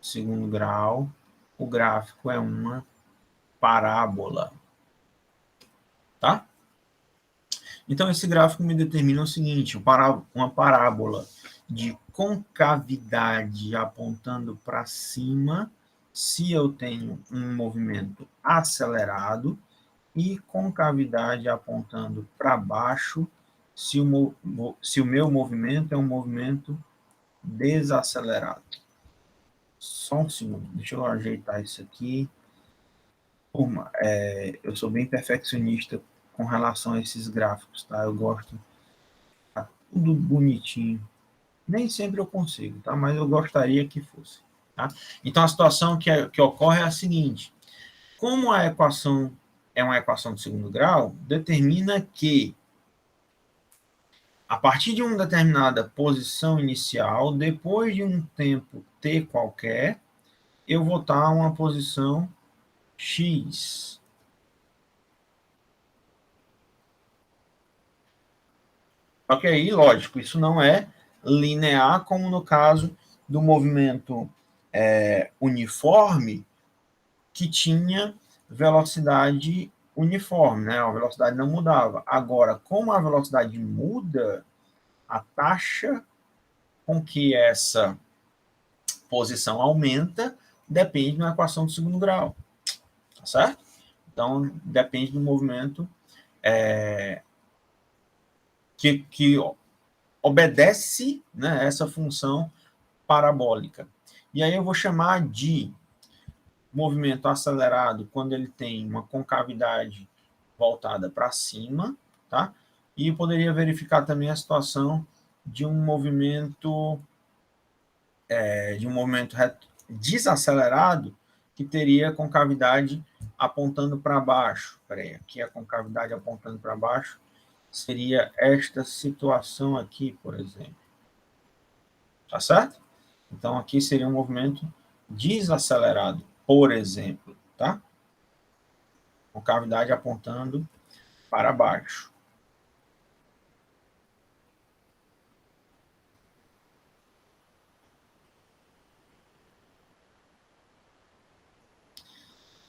segundo grau. O gráfico é uma parábola. Tá? Então, esse gráfico me determina o seguinte, uma parábola de concavidade apontando para cima, se eu tenho um movimento acelerado, e concavidade apontando para baixo, se o meu movimento é um movimento desacelerado. Só um segundo, deixa eu ajeitar isso aqui. Eu sou bem perfeccionista com relação a esses gráficos, tá? Eu gosto tá tudo bonitinho. Nem sempre eu consigo, tá? Mas eu gostaria que fosse, tá? Então, a situação que ocorre é a seguinte. Como a equação é uma equação de segundo grau, determina que a partir de uma determinada posição inicial, depois de um tempo t qualquer, eu vou estar uma posição x. Só que aí, lógico, isso não é linear, como no caso do movimento uniforme, que tinha velocidade uniforme, né? A velocidade não mudava. Agora, como a velocidade muda, a taxa com que essa posição aumenta depende da equação do segundo grau, tá certo? Então, depende do movimento que obedece, né, essa função parabólica. E aí eu vou chamar de movimento acelerado quando ele tem uma concavidade voltada para cima, tá? E poderia verificar também a situação de um movimento desacelerado que teria concavidade apontando para baixo. Peraí, aqui a concavidade apontando para baixo seria esta situação aqui, por exemplo. Tá certo? Então, aqui seria um movimento desacelerado, por exemplo, tá? concavidade apontando para baixo.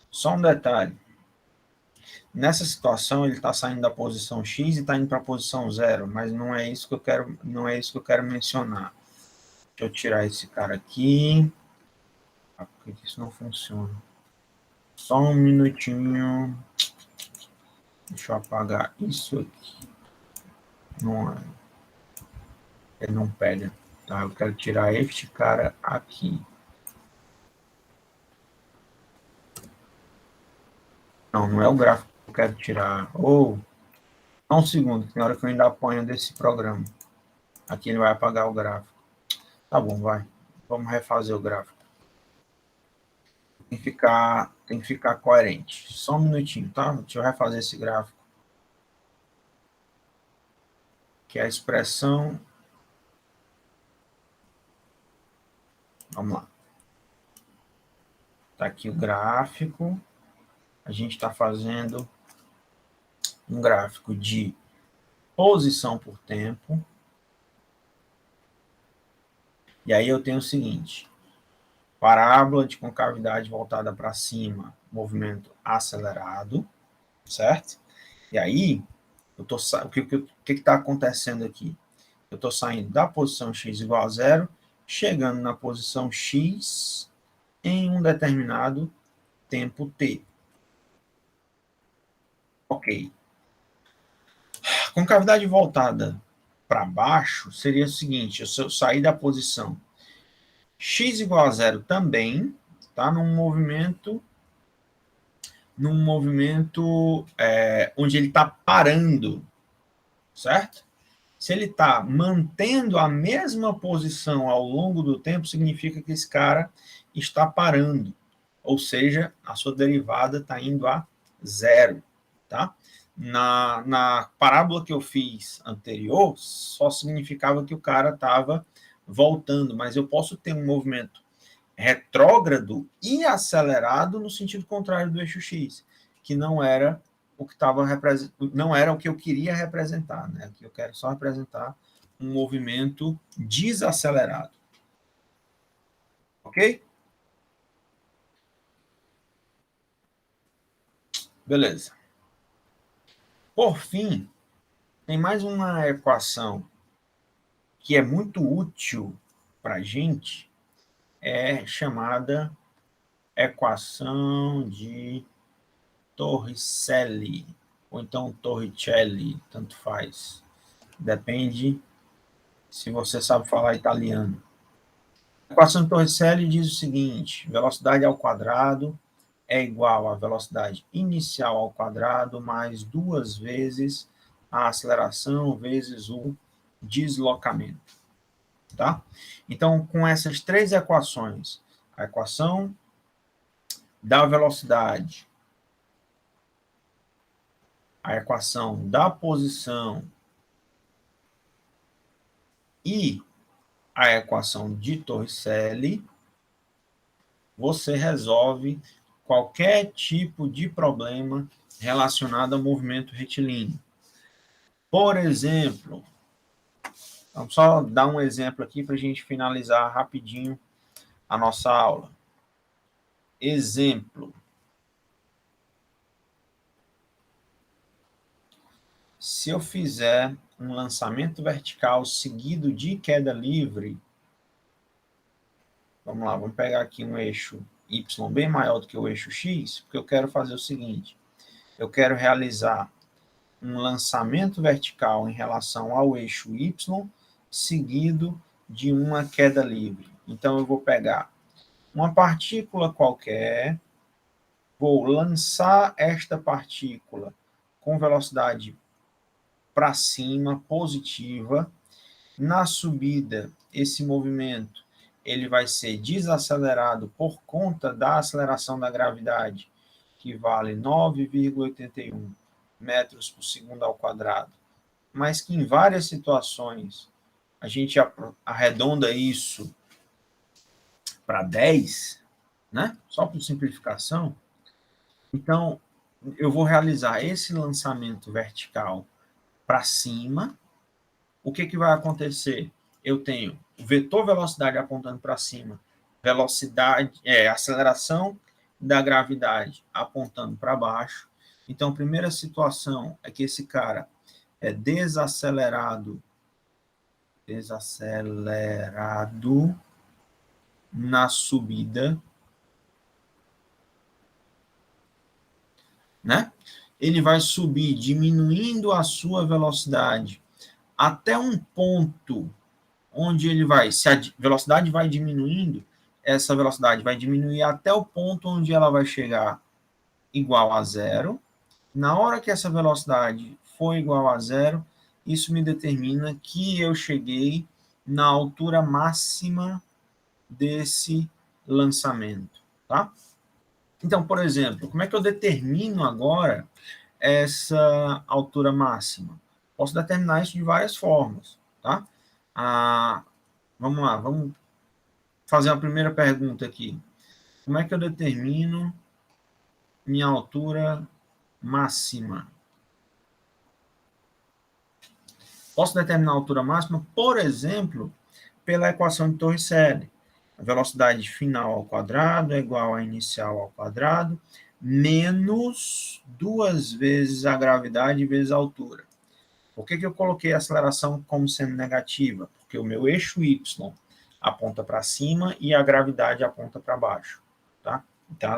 Só um detalhe. Nessa situação, ele está saindo da posição X e está indo para a posição 0, mas não é isso que eu quero, não é isso que eu quero mencionar. Deixa eu tirar esse cara aqui. Ah, por que isso não funciona? Só um minutinho. Deixa eu apagar isso aqui. Não é. Ele não pega. Tá? Eu quero tirar este cara aqui. Não, não é o gráfico que eu quero tirar. Ou, só um segundo, tem hora que eu ainda apanho desse programa. Aqui ele vai apagar o gráfico. Tá bom, vai. Vamos refazer o gráfico. Tem que ficar coerente. Só um minutinho, tá? Deixa eu refazer esse gráfico. Que é a expressão. Vamos lá. Tá aqui o gráfico. A gente está fazendo um gráfico de posição por tempo. E aí eu tenho o seguinte: parábola de concavidade voltada para cima, movimento acelerado, certo? E aí, o que está acontecendo aqui? Eu estou saindo da posição x igual a zero, chegando na posição x em um determinado tempo t. Ok. Concavidade voltada para baixo seria o seguinte: se eu sair da posição x igual a zero também, tá? Num movimento onde ele está parando, certo? Se ele está mantendo a mesma posição ao longo do tempo, significa que esse cara está parando. Ou seja, a sua derivada está indo a zero. Tá? Na parábola que eu fiz anterior, só significava que o cara estava voltando, mas eu posso ter um movimento retrógrado e acelerado no sentido contrário do eixo X, que não era o que estava não era o que eu queria representar, né? Aqui eu quero só representar um movimento desacelerado. OK? Beleza. Por fim, tem mais uma equação que é muito útil para a gente, é chamada equação de Torricelli, ou então Torricelli, tanto faz. Depende se você sabe falar italiano. A equação de Torricelli diz o seguinte: velocidade ao quadrado é igual à velocidade inicial ao quadrado mais 2 vezes a aceleração vezes o deslocamento. Tá? Então, com essas três equações, a equação da velocidade, a equação da posição e a equação de Torricelli, você resolve qualquer tipo de problema relacionado ao movimento retilíneo. Por exemplo, vamos só dar um exemplo aqui para a gente finalizar rapidinho a nossa aula. Exemplo. Se eu fizer um lançamento vertical seguido de queda livre, vamos lá, vamos pegar aqui um eixo Y bem maior do que o eixo X, porque eu quero fazer o seguinte: eu quero realizar um lançamento vertical em relação ao eixo Y, seguido de uma queda livre. Então, eu vou pegar uma partícula qualquer, vou lançar esta partícula com velocidade para cima, positiva. Na subida, esse movimento ele vai ser desacelerado por conta da aceleração da gravidade, que vale 9,81 metros por segundo ao quadrado, mas que em várias situações a gente arredonda isso para 10, né? Só por simplificação. Então, eu vou realizar esse lançamento vertical para cima, o que vai acontecer? Eu tenho o vetor velocidade apontando para cima, aceleração da gravidade apontando para baixo. Então, a primeira situação é que esse cara é desacelerado na subida, né? Ele vai subir diminuindo a sua velocidade até um ponto onde ele vai, se a velocidade vai diminuindo, essa velocidade vai diminuir até o ponto onde ela vai chegar igual a zero. Na hora que essa velocidade for igual a zero, isso me determina que eu cheguei na altura máxima desse lançamento, tá? Então, por exemplo, como é que eu determino agora essa altura máxima? Posso determinar isso de várias formas, tá? Vamos lá, vamos fazer a primeira pergunta aqui. Como é que eu determino minha altura máxima? Posso determinar a altura máxima, por exemplo, pela equação de Torricelli. A velocidade final ao quadrado é igual à inicial ao quadrado, menos 2 vezes a gravidade vezes a altura. Por que eu coloquei a aceleração como sendo negativa? Porque o meu eixo y aponta para cima e a gravidade aponta para baixo. Tá? Então,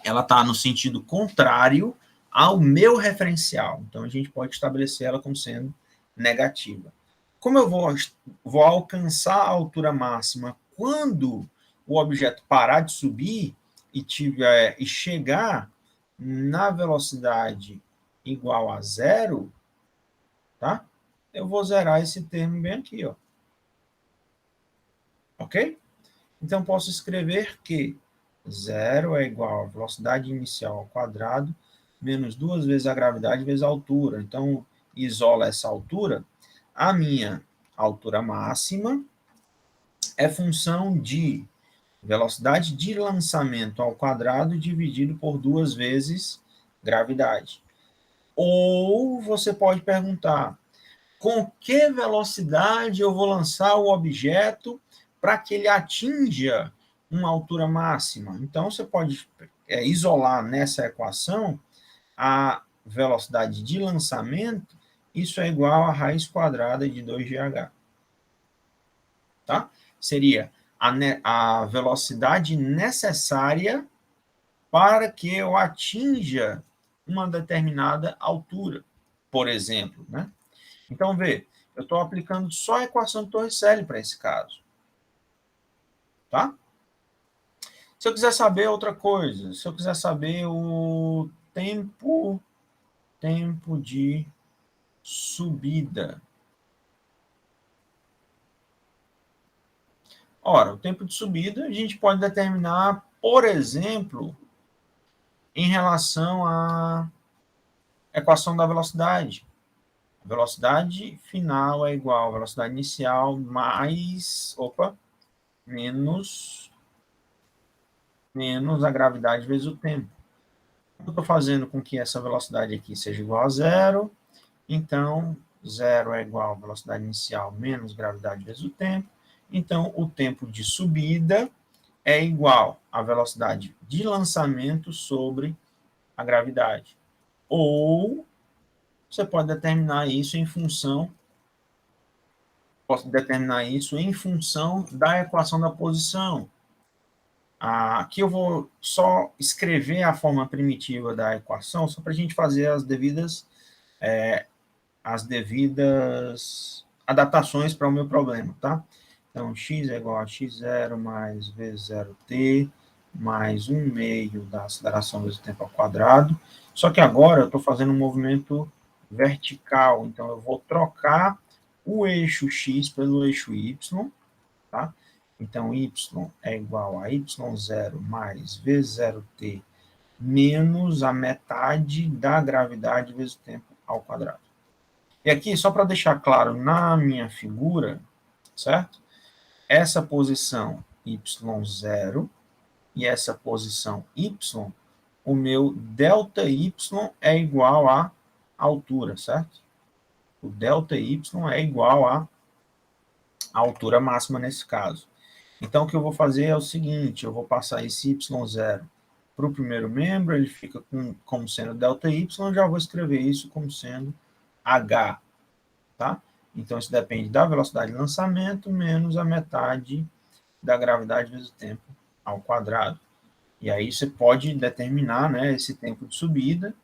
ela está no sentido contrário ao meu referencial. Então, a gente pode estabelecer ela como sendo negativa. Como eu vou alcançar a altura máxima quando o objeto parar de subir e chegar na velocidade igual a zero, tá? Eu vou zerar esse termo bem aqui, ó. Ok? Então, posso escrever que zero é igual a velocidade inicial ao quadrado menos 2 vezes a gravidade vezes a altura. Então, isola essa altura. A minha altura máxima é função de velocidade de lançamento ao quadrado dividido por 2 vezes gravidade. Ou você pode perguntar, com que velocidade eu vou lançar o objeto para que ele atinja uma altura máxima? Então, você pode isolar nessa equação a velocidade de lançamento, isso é igual a raiz quadrada de 2gh. Tá? Seria a velocidade necessária para que eu atinja uma determinada altura, por exemplo, né? Então, vê, eu estou aplicando só a equação de Torricelli para esse caso. Tá? Se eu quiser saber outra coisa, se eu quiser saber o tempo de subida. Ora, o tempo de subida a gente pode determinar, por exemplo, em relação à equação da velocidade. A velocidade final é igual à velocidade inicial menos a gravidade vezes o tempo. Eu estou fazendo com que essa velocidade aqui seja igual a zero, então zero é igual à velocidade inicial menos gravidade vezes o tempo. Então, o tempo de subida é igual à velocidade de lançamento sobre a gravidade. Ou você pode determinar isso em função da equação da posição. Aqui eu vou só escrever a forma primitiva da equação, só para a gente fazer as devidas adaptações para o meu problema, tá? Então, x é igual a x0 mais v0t mais 1/2 da aceleração vezes o tempo ao quadrado. Só que agora eu estou fazendo um movimento vertical, então eu vou trocar o eixo x pelo eixo y, tá? Então, y é igual a y0 mais v0t menos a metade da gravidade vezes o tempo ao quadrado. E aqui, só para deixar claro na minha figura, certo? Essa posição y0 e essa posição y o meu ΔY é igual à altura, certo? O ΔY é igual à altura máxima nesse caso. Então, o que eu vou fazer é o seguinte, eu vou passar esse y0 para o primeiro membro, ele fica como sendo ΔY, eu já vou escrever isso como sendo h, tá? Então, isso depende da velocidade de lançamento menos a metade da gravidade vezes o tempo ao quadrado. E aí você pode determinar, né, esse tempo de subida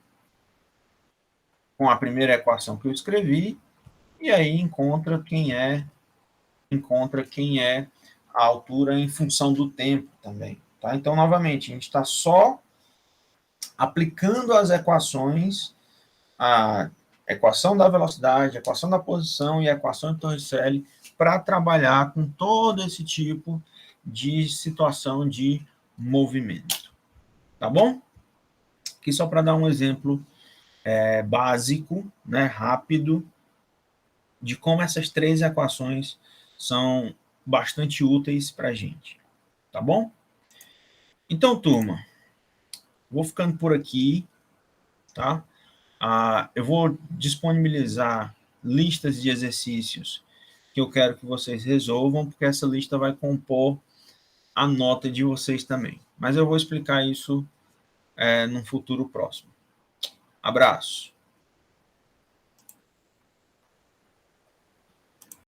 com a primeira equação que eu escrevi, e aí encontra quem é a altura em função do tempo também. Tá? Então, novamente, a gente está só aplicando as equações, a equação da velocidade, a equação da posição e a equação de Torricelli para trabalhar com todo esse tipo de situação de movimento. Tá bom? Aqui só para dar um exemplo básico, né, rápido, de como essas três equações são bastante úteis para a gente. Tá bom? Então, turma, vou ficando por aqui, tá? Eu vou disponibilizar listas de exercícios que eu quero que vocês resolvam, porque essa lista vai compor a nota de vocês também. Mas eu vou explicar isso num futuro próximo. Abraço!